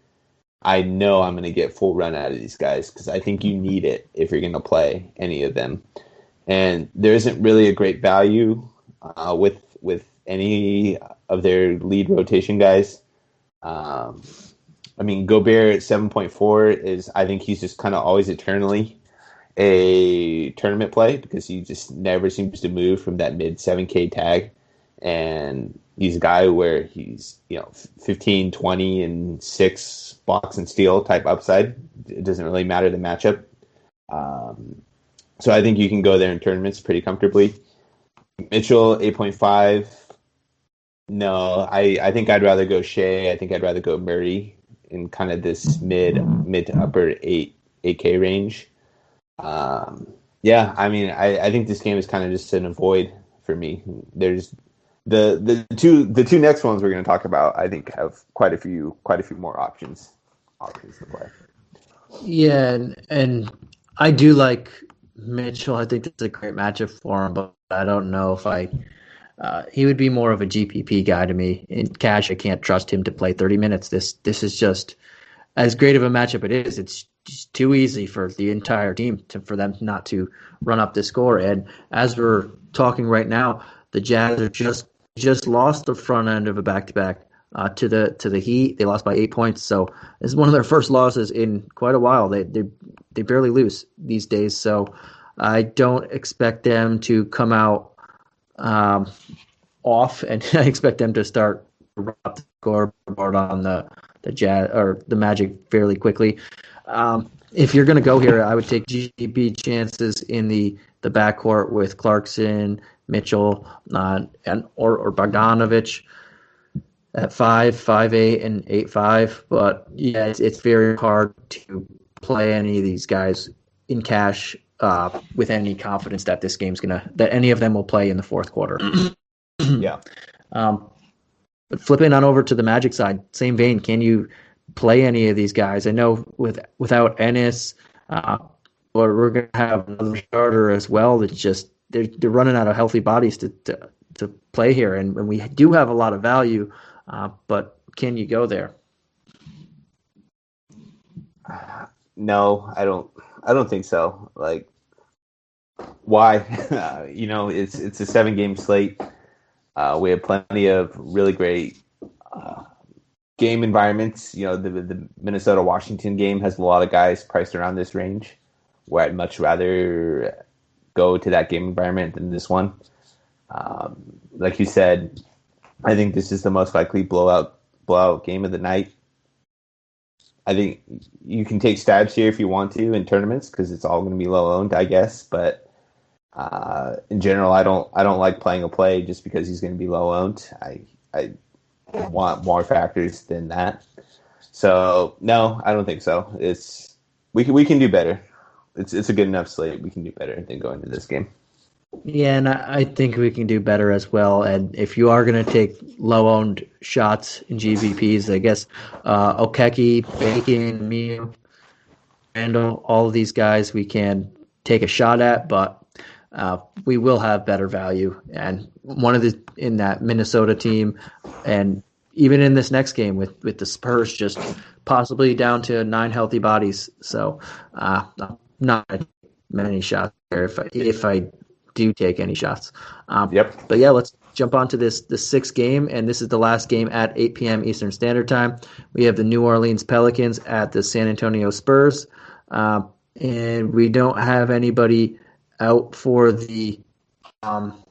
I know I'm going to get full run out of these guys, because I think you need it if you're going to play any of them. And there isn't really a great value with any of their lead rotation guys. Gobert at 7.4 I think he's just kind of always eternally a tournament play, because he just never seems to move from that mid 7K tag. And he's a guy where he's 15, 20, and 6 blocks and steal type upside. It doesn't really matter the matchup. So I think you can go there in tournaments pretty comfortably. Mitchell, 8.5. No, I think I'd rather go Shea. I think I'd rather go Murray in kind of this mid to upper 8K range. I think this game is kind of just an avoid for me. There's the two next ones we're going to talk about, I think, have quite a few more options to play. Yeah, and I do like Mitchell. I think it's a great matchup for him, but I don't know if he would be more of a GPP guy to me. In cash, I can't trust him to play 30 minutes. This is just, as great of a matchup it is, it's just too easy for the entire team for them not to run up the score. And as we're talking right now, the Jazz are just lost the front end of a back-to-back to the Heat. They lost by 8 points, so it's one of their first losses in quite a while. They barely lose these days, so I don't expect them to come out off, and I expect them to start up the scoreboard on the Jazz or the Magic fairly quickly. If you're going to go here, I would take GP chances in the backcourt with Clarkson, Mitchell, or Bogdanovich at 5'8", and 8'5". But yeah, it's very hard to play any of these guys in cash with any confidence that this game's that any of them will play in the fourth quarter. Yeah. But flipping on over to the Magic side, same vein, can you play any of these guys? I know without Ennis, but we're going to have another starter as well. That's just they're running out of healthy bodies to play here, and we do have a lot of value. But can you go there? No, I don't think so. Like, why? It's a 7-game slate. We have plenty of really great game environments, the Minnesota Washington game has a lot of guys priced around this range, where I'd much rather go to that game environment than this one. Like you said, I think this is the most likely blowout game of the night. I think you can take stabs here if you want to in tournaments because it's all going to be low owned, I guess. But in general, I don't like playing a play just because he's going to be low owned. I want more factors than that. So no, I don't think so. We can do better. It's a good enough slate. We can do better than going to this game. Yeah, and I think we can do better as well. And if you are going to take low-owned shots in GVPs, I guess Okeke, Bacon, Mew, Randall, all of these guys we can take a shot at, but we will have better value. And one of in that Minnesota team, and even in this next game with the Spurs just possibly down to 9 healthy bodies. So not many shots there if I do take any shots. Yep. But yeah, let's jump on to the sixth game, and this is the last game at 8 p.m. Eastern Standard Time. We have the New Orleans Pelicans at the San Antonio Spurs, and we don't have anybody out for the on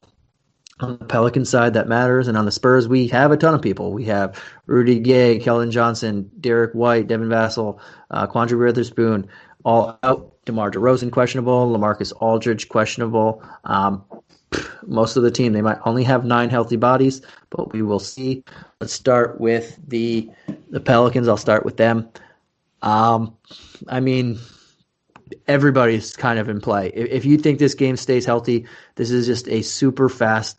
the Pelican side that matters, and on the Spurs we have a ton of people. We have Rudy Gay, Keldon Johnson, Derek White, Devin Vassell, Quandre Witherspoon, all out. DeMar DeRozan questionable, LaMarcus Aldridge questionable. Most of the team, they might only have 9 healthy bodies, but we will see. Let's start with the Pelicans. I'll start with them. I mean, everybody's kind of in play. If you think this game stays healthy, this is just a super fast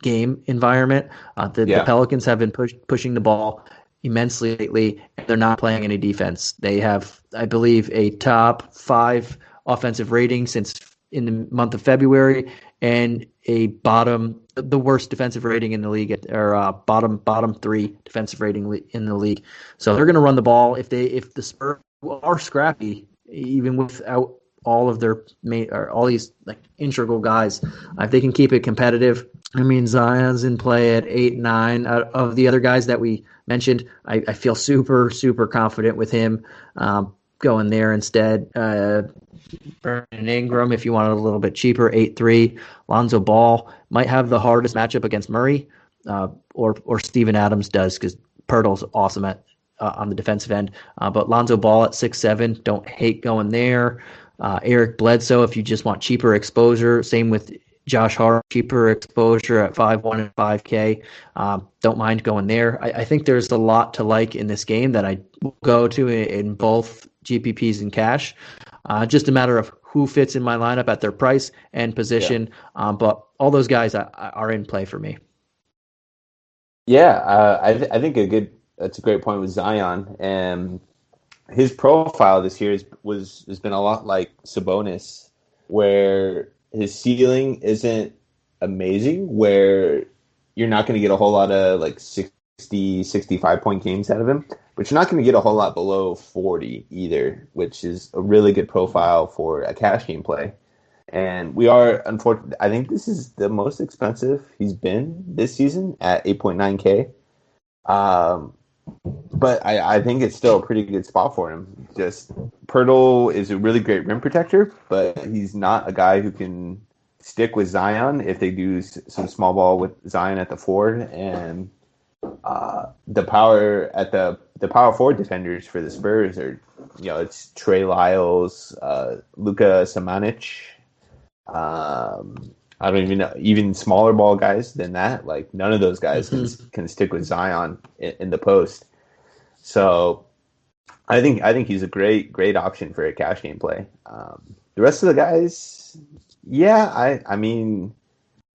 game environment. The Pelicans have been pushing the ball immensely lately, and they're not playing any defense. They have, I believe, a top 5 offensive rating since in the month of February, and the worst defensive rating in the league, or bottom 3 defensive rating in the league. So they're going to run the ball. If the Spurs are scrappy, even without all of their all these like integral guys, if they can keep it competitive. I mean, Zion's in play at 8-9. Out of the other guys that we mentioned, I feel super, super confident with him going there instead. Brandon Ingram, if you wanted a little bit cheaper, 8-3. Lonzo Ball might have the hardest matchup against Murray, or Steven Adams does, because Pirtle's awesome at on the defensive end. But Lonzo Ball at 6-7, don't hate going there. Eric Bledsoe, if you just want cheaper exposure, same with Josh Hart, cheaper exposure at 5-1 and 5K. Don't mind going there. I think there's a lot to like in this game that I will go to in both GPPs and cash. Just a matter of who fits in my lineup at their price and position. Yeah. But all those guys are in play for me. Yeah, I think that's a great point with Zion. And his profile this year has been a lot like Sabonis, where his ceiling isn't amazing, where you're not going to get a whole lot of like 60, 65-point games out of him, but you're not going to get a whole lot below 40 either, which is a really good profile for a cash game play. And we are, unfortunately, I think this is the most expensive he's been this season at 8.9K. But I think it's still a pretty good spot for him. Just Pirtle is a really great rim protector, but he's not a guy who can stick with Zion if they do some small ball with Zion at the forward. And the power forward defenders for the Spurs are, it's Trey Lyles, Luka Samanic. I don't even know, even smaller ball guys than that. Like, none of those guys can stick with Zion in the post. So I think he's a great option for a cash game play. The rest of the guys, I mean,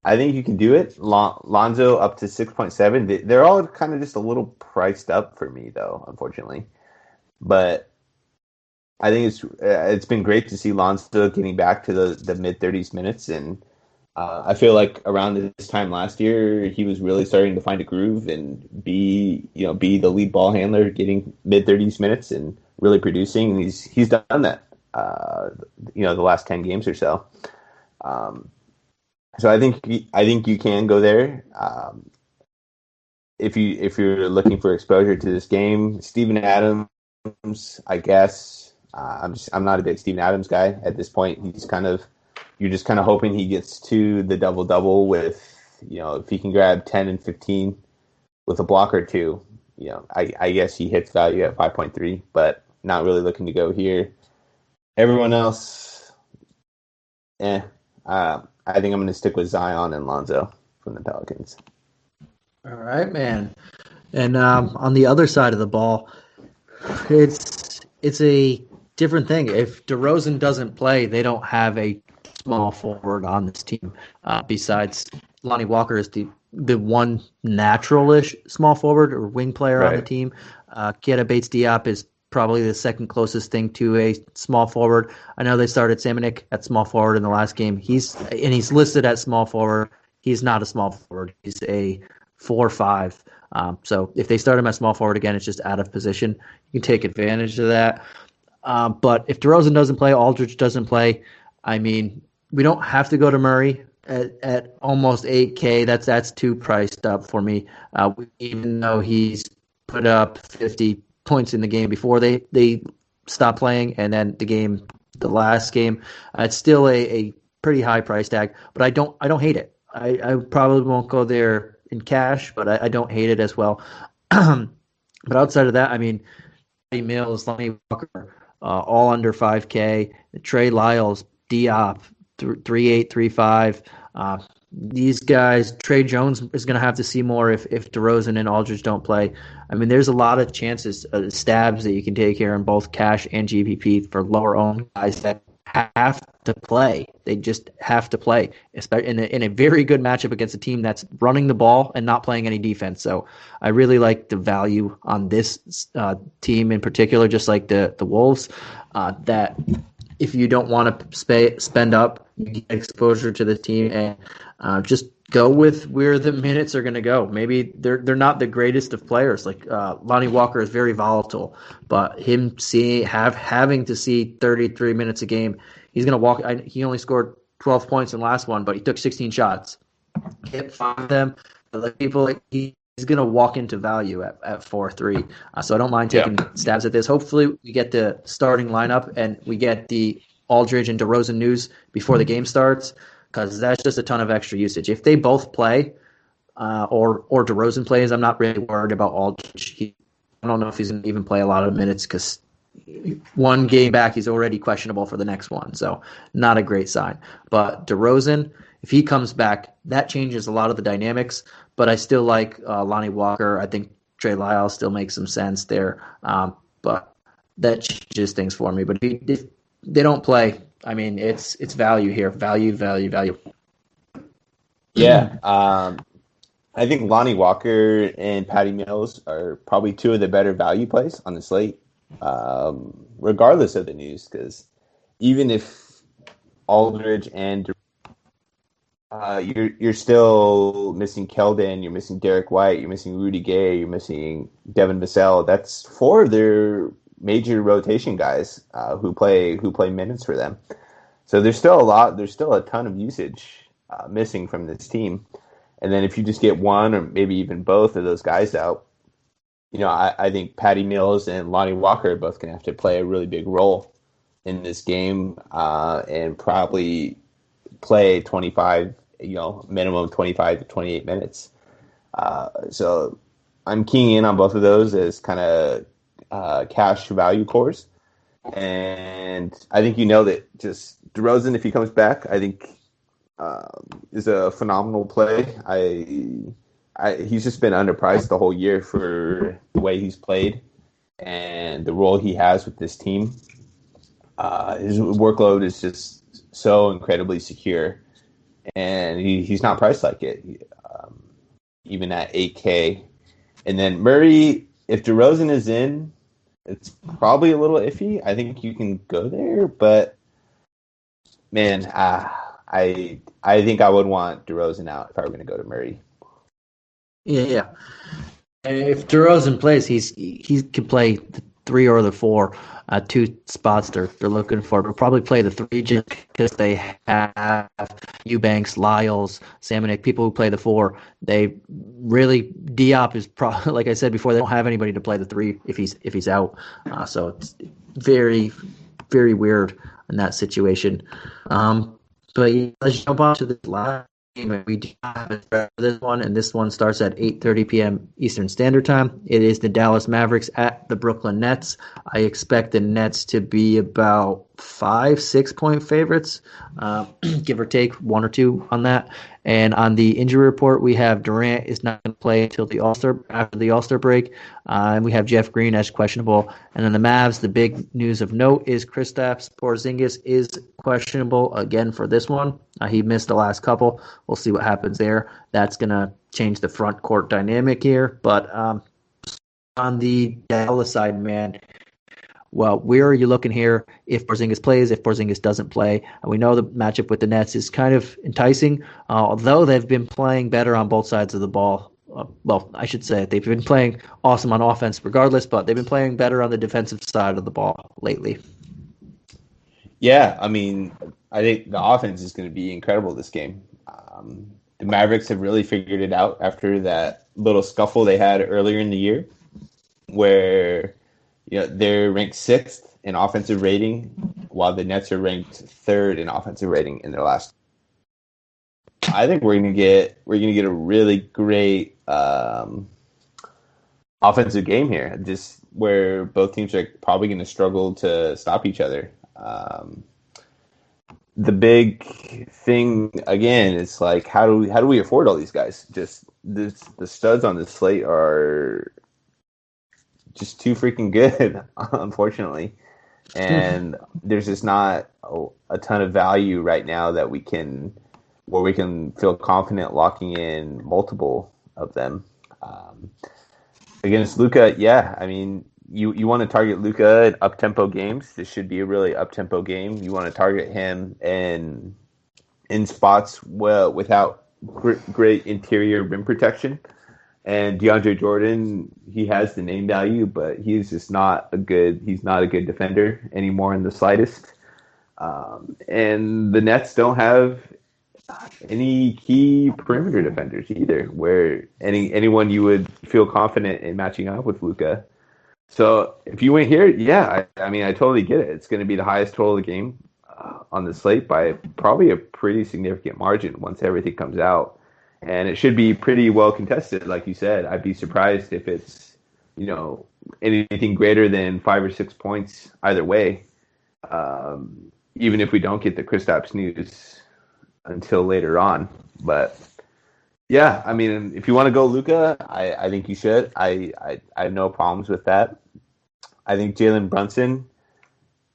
I think you can do it. Lonzo up to 6.7. They're all kind of just a little priced up for me, though, unfortunately. But I think it's been great to see Lonzo getting back to the mid-30s minutes, and I feel like around this time last year, he was really starting to find a groove and be the lead ball handler, getting mid-30s minutes and really producing. And he's done that, the last 10 games or so. So I think you can go there. if you're looking for exposure to this game, Steven Adams, I guess. I'm not a big Steven Adams guy at this point. You're just kind of hoping he gets to the double double with, if he can grab 10 and 15 with a block or two. I guess he hits value at 5.3, but not really looking to go here. Everyone else, I think I'm going to stick with Zion and Lonzo from the Pelicans. All right, man. And on the other side of the ball, it's a different thing. If DeRozan doesn't play, they don't have a small forward on this team. Besides, Lonnie Walker is the one natural-ish small forward or wing player on the team. Keita Bates-Diop is probably the second closest thing to a small forward. I know they started Samanik at small forward in the last game. He's listed at small forward. He's not a small forward. He's a 4-5. So if they start him at small forward again, it's just out of position. You can take advantage of that. But if DeRozan doesn't play, Aldridge doesn't play, I mean, we don't have to go to Murray at almost 8K. That's too priced up for me. Even though he's put up 50 points in the game before they stopped playing, and then the last game, it's still a pretty high price tag. But I don't hate it. I probably won't go there in cash, but I don't hate it as well. But outside of that, I mean, Mills, Lonnie Walker, all under 5K. Trey Lyles, Diop, 3.8, 3.5. These guys, Trey Jones is going to have to see more if DeRozan and Aldridge don't play. I mean, there's a lot of chances, stabs that you can take here in both cash and GPP for lower owned guys that have to play. They just have to play, especially in a very good matchup against a team that's running the ball and not playing any defense. So I really like the value on this team in particular, just like the Wolves, that if you don't want to spend up, you get exposure to the team and just go with where the minutes are going to go. Maybe they're not the greatest of players. Like Lonnie Walker is very volatile, but him having to see 33 minutes a game, he's going to walk. He only scored 12 points in the last one, but he took 16 shots. Hit 5 of them. But he's going to walk into value at 4.3. So I don't mind taking stabs at this. Hopefully we get the starting lineup and we get the Aldridge and DeRozan news before the game starts, because that's just a ton of extra usage. If they both play or DeRozan plays, I'm not really worried about Aldridge. I don't know if he's going to even play a lot of minutes because one game back, he's already questionable for the next one. So not a great sign. But DeRozan, if he comes back, that changes a lot of the dynamics. But I still like Lonnie Walker. I think Trey Lyles still makes some sense there. But that changes things for me. But if they don't play, I mean, it's value here. Value. Yeah. I think Lonnie Walker and Patty Mills are probably two of the better value plays on the slate, regardless of the news, because even if Aldridge and you're still missing Keldon, you're missing Derek White, you're missing Rudy Gay, you're missing Devin Vassell. That's 4 of their major rotation guys who play minutes for them. So there's still a ton of usage missing from this team. And then if you just get one or maybe even both of those guys out, I think Patty Mills and Lonnie Walker are both going to have to play a really big role in this game and probably play 25, minimum 25 to 28 minutes. So I'm keying in on both of those as kind of cash value cores. And I think that just DeRozan, if he comes back, I think is a phenomenal play. He's just been underpriced the whole year for the way he's played and the role he has with this team. His workload is just so incredibly secure, and he's not priced like it, even at 8K. And then Murray, if DeRozan is in, it's probably a little iffy. I think you can go there, but man, I think I would want DeRozan out if I were going to go to Murray. Yeah. And if DeRozan plays, he can play 3 or the 4, 2 spots they're looking for. They'll probably play the 3 just because they have Eubanks, Lyles, Salmonek, people who play the 4. They really, Diop is probably, like I said before, they don't have anybody to play the 3 if he's out. So it's very, very weird in that situation. But yeah, let's jump on to this last game. We do have a threat for this one, and this one starts at 8:30 p.m. Eastern Standard Time. It is the Dallas Mavericks at the Brooklyn Nets. I expect the Nets to be about 5-6 point favorites, give or take 1 or 2 on that. And on the injury report, we have Durant is not going to play until after the All-Star break, and we have Jeff Green as questionable. And then the Mavs, the big news of note is Kristaps Porzingis is questionable again for this one. He missed the last couple. We'll see what happens there. That's going to change the front court dynamic here. But on the Dallas side, man, well, where are you looking here if Porzingis plays, if Porzingis doesn't play? And we know the matchup with the Nets is kind of enticing, although they've been playing better on both sides of the ball. Well, I should say they've been playing awesome on offense regardless, but they've been playing better on the defensive side of the ball lately. Yeah, I mean, I think the offense is going to be incredible this game. The Mavericks have really figured it out after that little scuffle they had earlier in the year where they're ranked 6th in offensive rating, while the Nets are ranked 3rd in offensive rating in their last. I think we're gonna get a really great offensive game here, just where both teams are probably going to struggle to stop each other. The big thing again is like how do we afford all these guys? Just the studs on this slate are just too freaking good, unfortunately. And there's just not a ton of value right now that we can feel confident locking in multiple of them. Against Luka, yeah, I mean, you want to target Luka in up-tempo games. This should be a really up-tempo game. You want to target him in spots without great interior rim protection. And DeAndre Jordan, he has the name value, but he's just not a good defender anymore in the slightest. And the Nets don't have any key perimeter defenders either, where anyone you would feel confident in matching up with Luka. So if you went here, yeah, I mean, I totally get it. It's going to be the highest total of the game on the slate by probably a pretty significant margin once everything comes out. And it should be pretty well contested, like you said. I'd be surprised if it's, anything greater than 5 or 6 points either way. Even if we don't get the Kristaps news until later on. But yeah, I mean, if you want to go Luka, I think you should. I have no problems with that. I think Jalen Brunson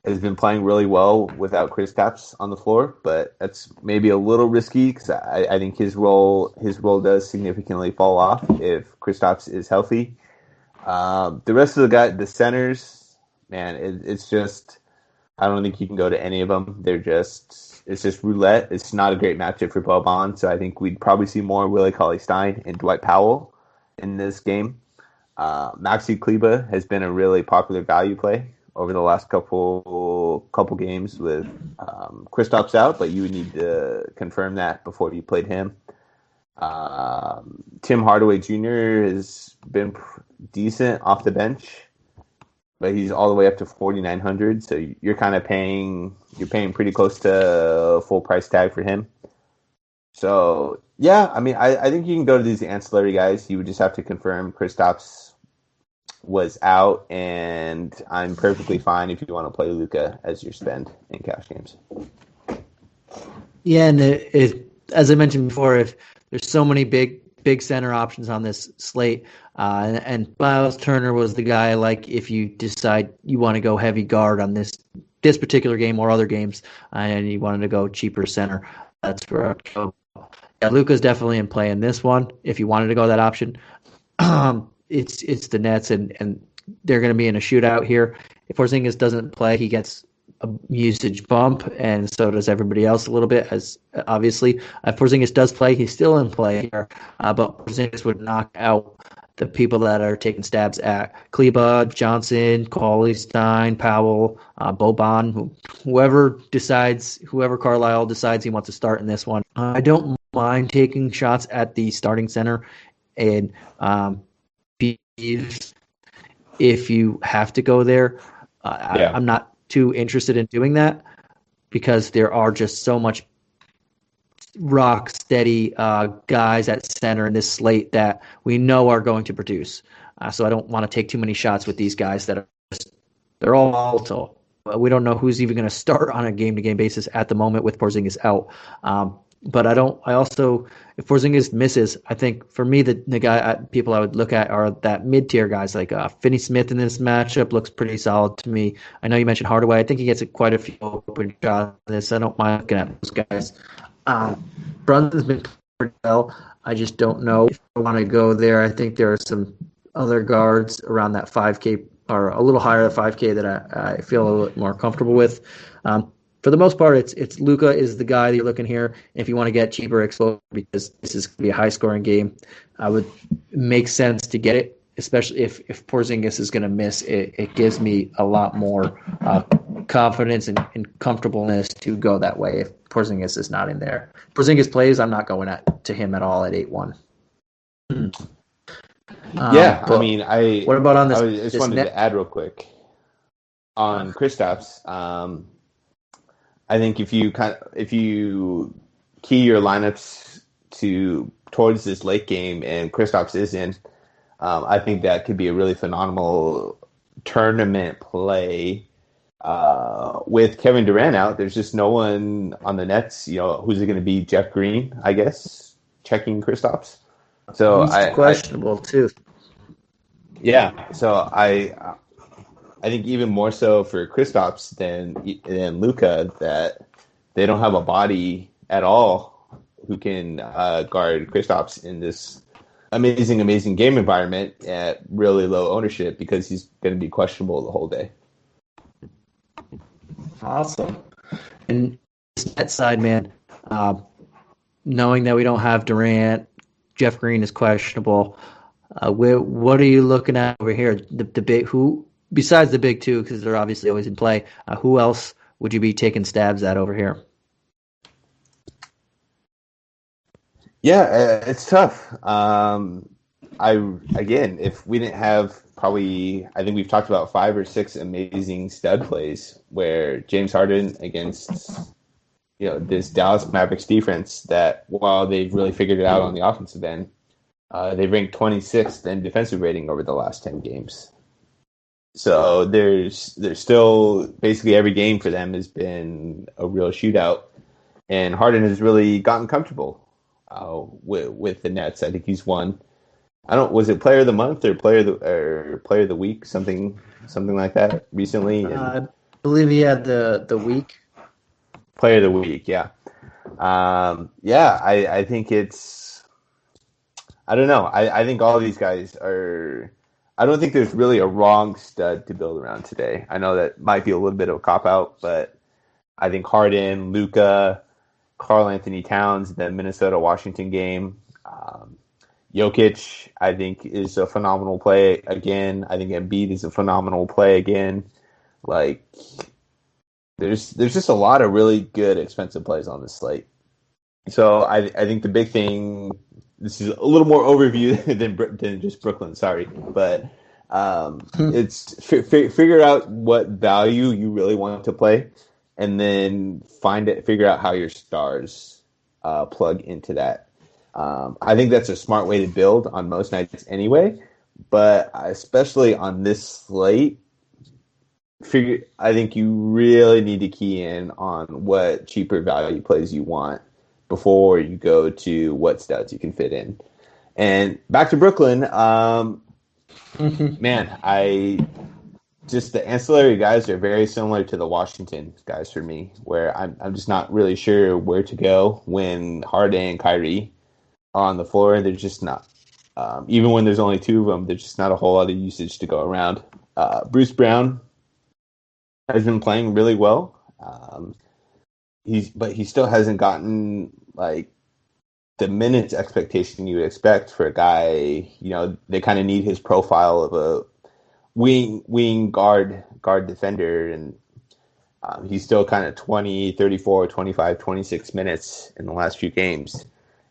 has been playing really well without Kristaps on the floor, but that's maybe a little risky because I think his role does significantly fall off if Kristaps is healthy. The rest of the centers, man, it's just, I don't think you can go to any of them. It's just roulette. It's not a great matchup for Boban, so I think we'd probably see more Willie Cauley-Stein and Dwight Powell in this game. Maxi Kleba has been a really popular value play over the last couple games with Kristaps out, but you would need to confirm that before you played him. Tim Hardaway Jr. has been decent off the bench, but he's all the way up to 4,900, so you're kind of paying pretty close to full price tag for him. So yeah, I mean, I think you can go to these ancillary guys. You would just have to confirm Kristaps was out, and I'm perfectly fine if you want to play Luka as your spend in cash games. Yeah, and as I mentioned before, if there's so many big center options on this slate, and Miles Turner was the guy, like, if you decide you want to go heavy guard on this particular game or other games, and you wanted to go cheaper center, that's where I'd go. Yeah, Luka's definitely in play in this one if you wanted to go that option. It's the Nets, and they're going to be in a shootout here. If Porzingis doesn't play, he gets a usage bump, and so does everybody else a little bit, as obviously. If Porzingis does play, he's still in play here, but Porzingis would knock out the people that are taking stabs at Kleba, Johnson, Cauley, Stein, Powell, Boban, whoever Carlisle decides he wants to start in this one. I don't mind taking shots at the starting center and if you have to go there. I'm not too interested in doing that because there are just so much rock steady guys at center in this slate that we know are going to produce. So I don't want to take too many shots with these guys that are they're all volatile. We don't know who's even going to start on a game-to-game basis at the moment with Porzingis out. But if Porzingis misses, I think for me, the people I would look at are that mid-tier guys like Finney Smith in this matchup looks pretty solid to me. I know you mentioned Hardaway. I think he gets quite a few open shots in this. I don't mind looking at those guys. Brunson's been pretty well. I just don't know if I want to go there. I think there are some other guards around that 5K or a little higher than 5K that I feel a little bit more comfortable with. For the most part, it's Luka is the guy that you're looking here. If you want to get cheaper exposure because this is going to be a high-scoring game, I would make sense to get it, especially if Porzingis is going to miss. It gives me a lot more confidence and comfortableness to go that way if Porzingis is not in there. Porzingis plays, I'm not going to him at all at 8-1. What about on this? I just wanted to add real quick on Kristaps. I think if you key your lineups towards this late game and Kristaps is in, I think that could be a really phenomenal tournament play. With Kevin Durant out, there's just no one on the Nets. Who's it going to be? Jeff Green, I guess, checking Kristaps. So he's questionable too. Yeah, so I think even more so for Kristaps than Luka that they don't have a body at all who can guard Kristaps in this amazing game environment at really low ownership because he's going to be questionable the whole day. Awesome. And that side, man, knowing that we don't have Durant, Jeff Green is questionable. What are you looking at over here? The big who besides the big two, because they're obviously always in play. Who else would you be taking stabs at over here? Yeah, it's tough. If we didn't have I think we've talked about 5 or 6 amazing stud plays where James Harden against this Dallas Mavericks defense that while they've really figured it out on the offensive end, they ranked 26th in defensive rating over the last 10 games. So there's still basically every game for them has been a real shootout, and Harden has really gotten comfortable with the Nets. I think he's won. Was it Player of the Month or Player of the Week, something like that recently? I believe he had the week. Player of the Week, yeah. I think it's. I don't know. I think all of these guys are. I don't think there's really a wrong stud to build around today. I know that might be a little bit of a cop-out, but I think Harden, Luka, Karl Anthony Towns, the Minnesota-Washington game, Jokic, I think, is a phenomenal play again. I think Embiid is a phenomenal play again. Like, there's just a lot of really good expensive plays on this slate. So I think the big thing, this is a little more overview than just Brooklyn, sorry, but it's figure out what value you really want to play, and then figure out how your stars plug into that. I think that's a smart way to build on most nights anyway, but especially on this slate, I think you really need to key in on what cheaper value plays you want before you go to what studs you can fit in. And back to Brooklyn, man, the ancillary guys are very similar to the Washington guys for me, where I'm just not really sure where to go when Harden and Kyrie are on the floor. They're just not, even when there's only 2 of them, there's just not a whole lot of usage to go around. Bruce Brown has been playing really well. He still hasn't gotten like the minutes expectation you would expect for a guy. They kind of need his profile of a wing guard defender, and he's still kind of 20, 34, 25, 26 minutes in the last few games,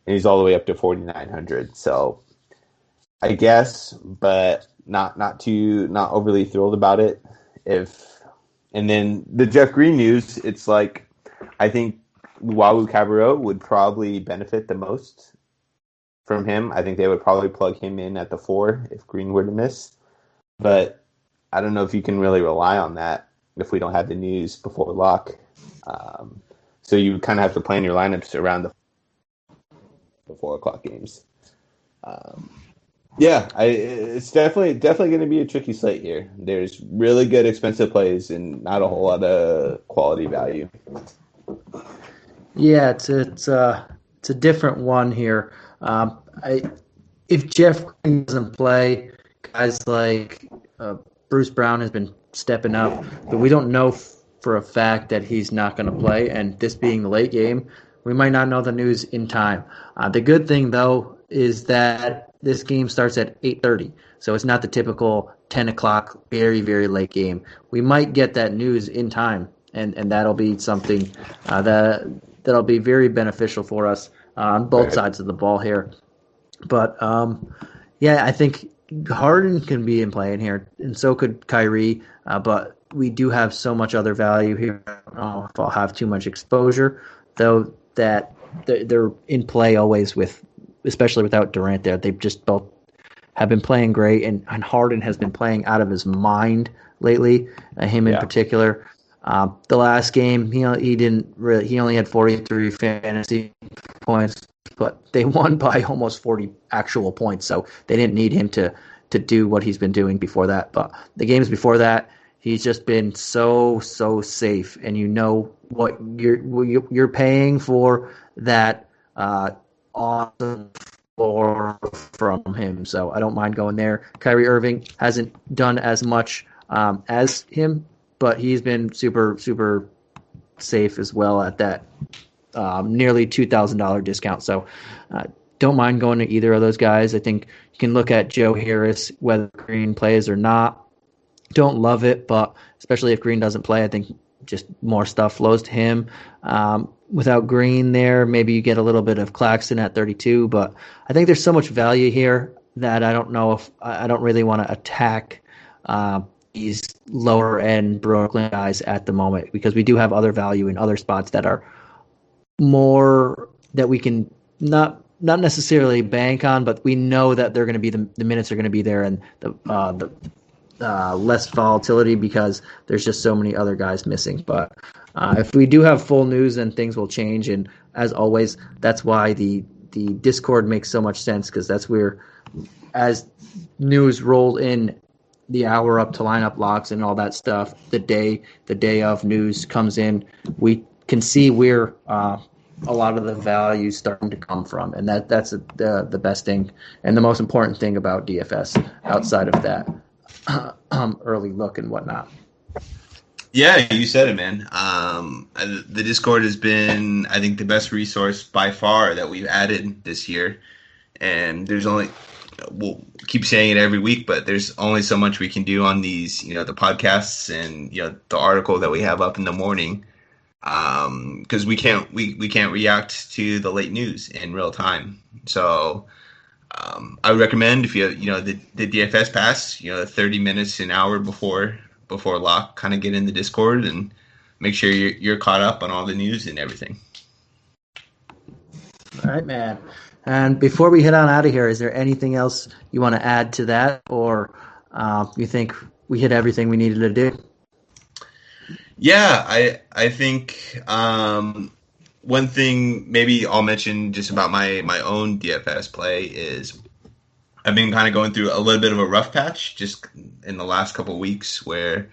and he's all the way up to 4,900. So I guess, but not overly thrilled about it. And then the Jeff Green news, it's like, I think Wawu Cabarrot would probably benefit the most from him. I think they would probably plug him in at the 4 if Green were to miss. But I don't know if you can really rely on that if we don't have the news before lock. So you kind of have to plan your lineups around the 4 o'clock games. It's definitely going to be a tricky slate here. There's really good expensive plays and not a whole lot of quality value. Yeah, it's a different one here. If Jeff Green doesn't play, guys like Bruce Brown has been stepping up, but we don't know for a fact that he's not going to play. And this being the late game, we might not know the news in time. The good thing, though, is that this game starts at 8:30, so it's not the typical 10 o'clock, very, very late game. We might get that news in time, and that'll be something that'll be very beneficial for us on both sides of the ball here. But, I think Harden can be in play in here, and so could Kyrie, but we do have so much other value here. I don't know if I'll have too much exposure, though, that they're in play always with, especially without Durant there. They've just both have been playing great, and Harden has been playing out of his mind lately, him in particular. The last game, he only had 43 fantasy points, but they won by almost 40 actual points, so they didn't need him to do what he's been doing before that. But the games before that, he's just been so safe, and you know what you're paying for that awesome floor from him. So I don't mind going there. Kyrie Irving hasn't done as much as him, but he's been super safe as well at that nearly $2,000 discount. So don't mind going to either of those guys. I think you can look at Joe Harris, whether Green plays or not. Don't love it, but especially if Green doesn't play, I think just more stuff flows to him. Without Green there, maybe you get a little bit of Claxton at 32, but I think there's so much value here that I don't know if I don't really want to attack these lower end Brooklyn guys at the moment, because we do have other value in other spots that are more that we can not necessarily bank on, but we know that they're going to be the minutes are going to be there, and the less volatility because there's just so many other guys missing. But if we do have full news, then things will change. And as always, that's why the Discord makes so much sense, because that's where, as news roll in, the hour up to lineup locks and all that stuff, the day of news comes in, we can see where a lot of the value starting to come from, and that's the best thing and the most important thing about DFS outside of that early look and whatnot. Yeah, you said it, man. The Discord has been, I think, the best resource by far that we've added this year. And there's only, we'll keep saying it every week, but there's only so much we can do on these, the podcasts and, the article that we have up in the morning. Because we can't react to the late news in real time. So I would recommend, if you have, the DFS pass, 30 minutes, an hour before lock, kind of get in the Discord and make sure you're caught up on all the news and everything. All right, man. And before we head on out of here, is there anything else you want to add to that, or you think we hit everything we needed to do? Yeah, I think one thing maybe I'll mention just about my own DFS play is I've been kind of going through a little bit of a rough patch just in the last couple of weeks, where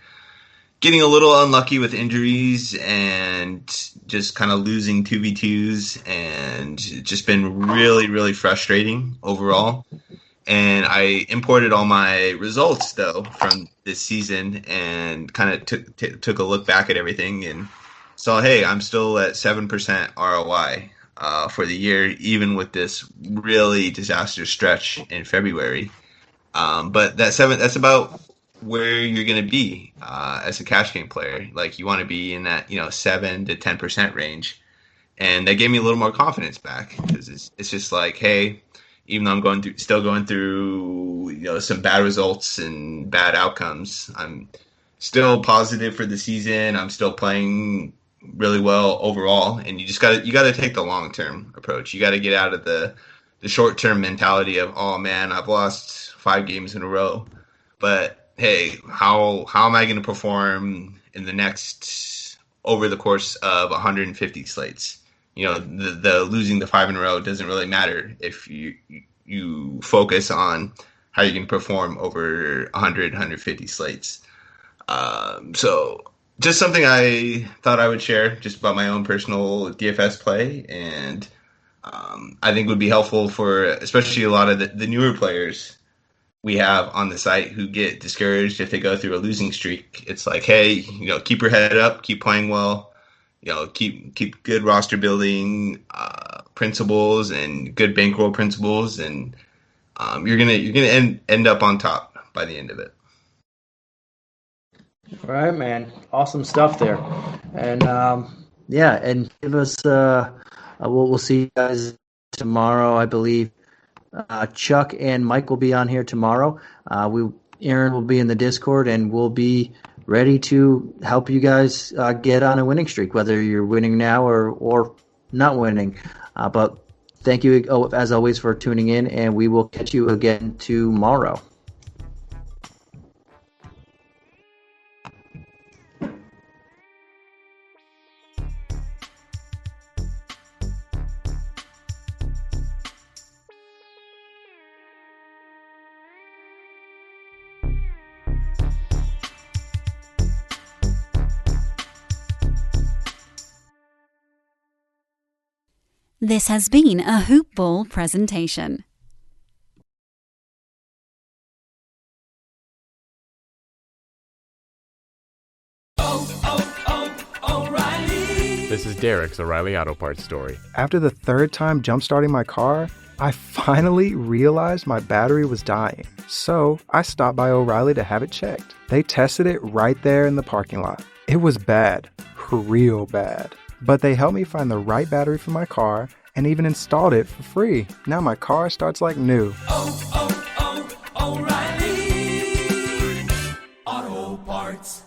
getting a little unlucky with injuries and just kind of losing 2v2s, and just been really, really frustrating overall. And I imported all my results, though, from this season and kind of took a look back at everything and saw, hey, I'm still at 7% ROI. for the year, even with this really disastrous stretch in February. But that's about where you're going to be as a cash game player. Like, you want to be in that 7 to 10% range, and that gave me a little more confidence back, because it's just like, hey, even though I'm still going through some bad results and bad outcomes, I'm still positive for the season. I'm still playing really well overall, and you got to take the long term approach. You got to get out of the short term mentality of, oh man, I've lost 5 games in a row, but hey, how am I going to perform in the next over the course of 150 slates? The losing the 5 in a row doesn't really matter if you focus on how you can perform over 150 slates. So just something I thought I would share just about my own personal DFS play, and I think would be helpful for especially a lot of the newer players we have on the site who get discouraged if they go through a losing streak. It's like, hey, keep your head up, keep playing well, keep good roster building principles and good bankroll principles, and you're gonna end up on top by the end of it. All right, man. Awesome stuff there. And and give us we'll see you guys tomorrow, I believe. Chuck and Mike will be on here tomorrow. Aaron will be in the Discord, and we'll be ready to help you guys get on a winning streak, whether you're winning now or not winning. But thank you, as always, for tuning in, and we will catch you again tomorrow. This has been a Hoop Ball presentation. O'Reilly. This is Derek's O'Reilly Auto Parts story. After the third time jump-starting my car, I finally realized my battery was dying. So I stopped by O'Reilly to have it checked. They tested it right there in the parking lot. It was bad, real bad. But they helped me find the right battery for my car and even installed it for free. Now my car starts like new. O'Reilly Auto Parts.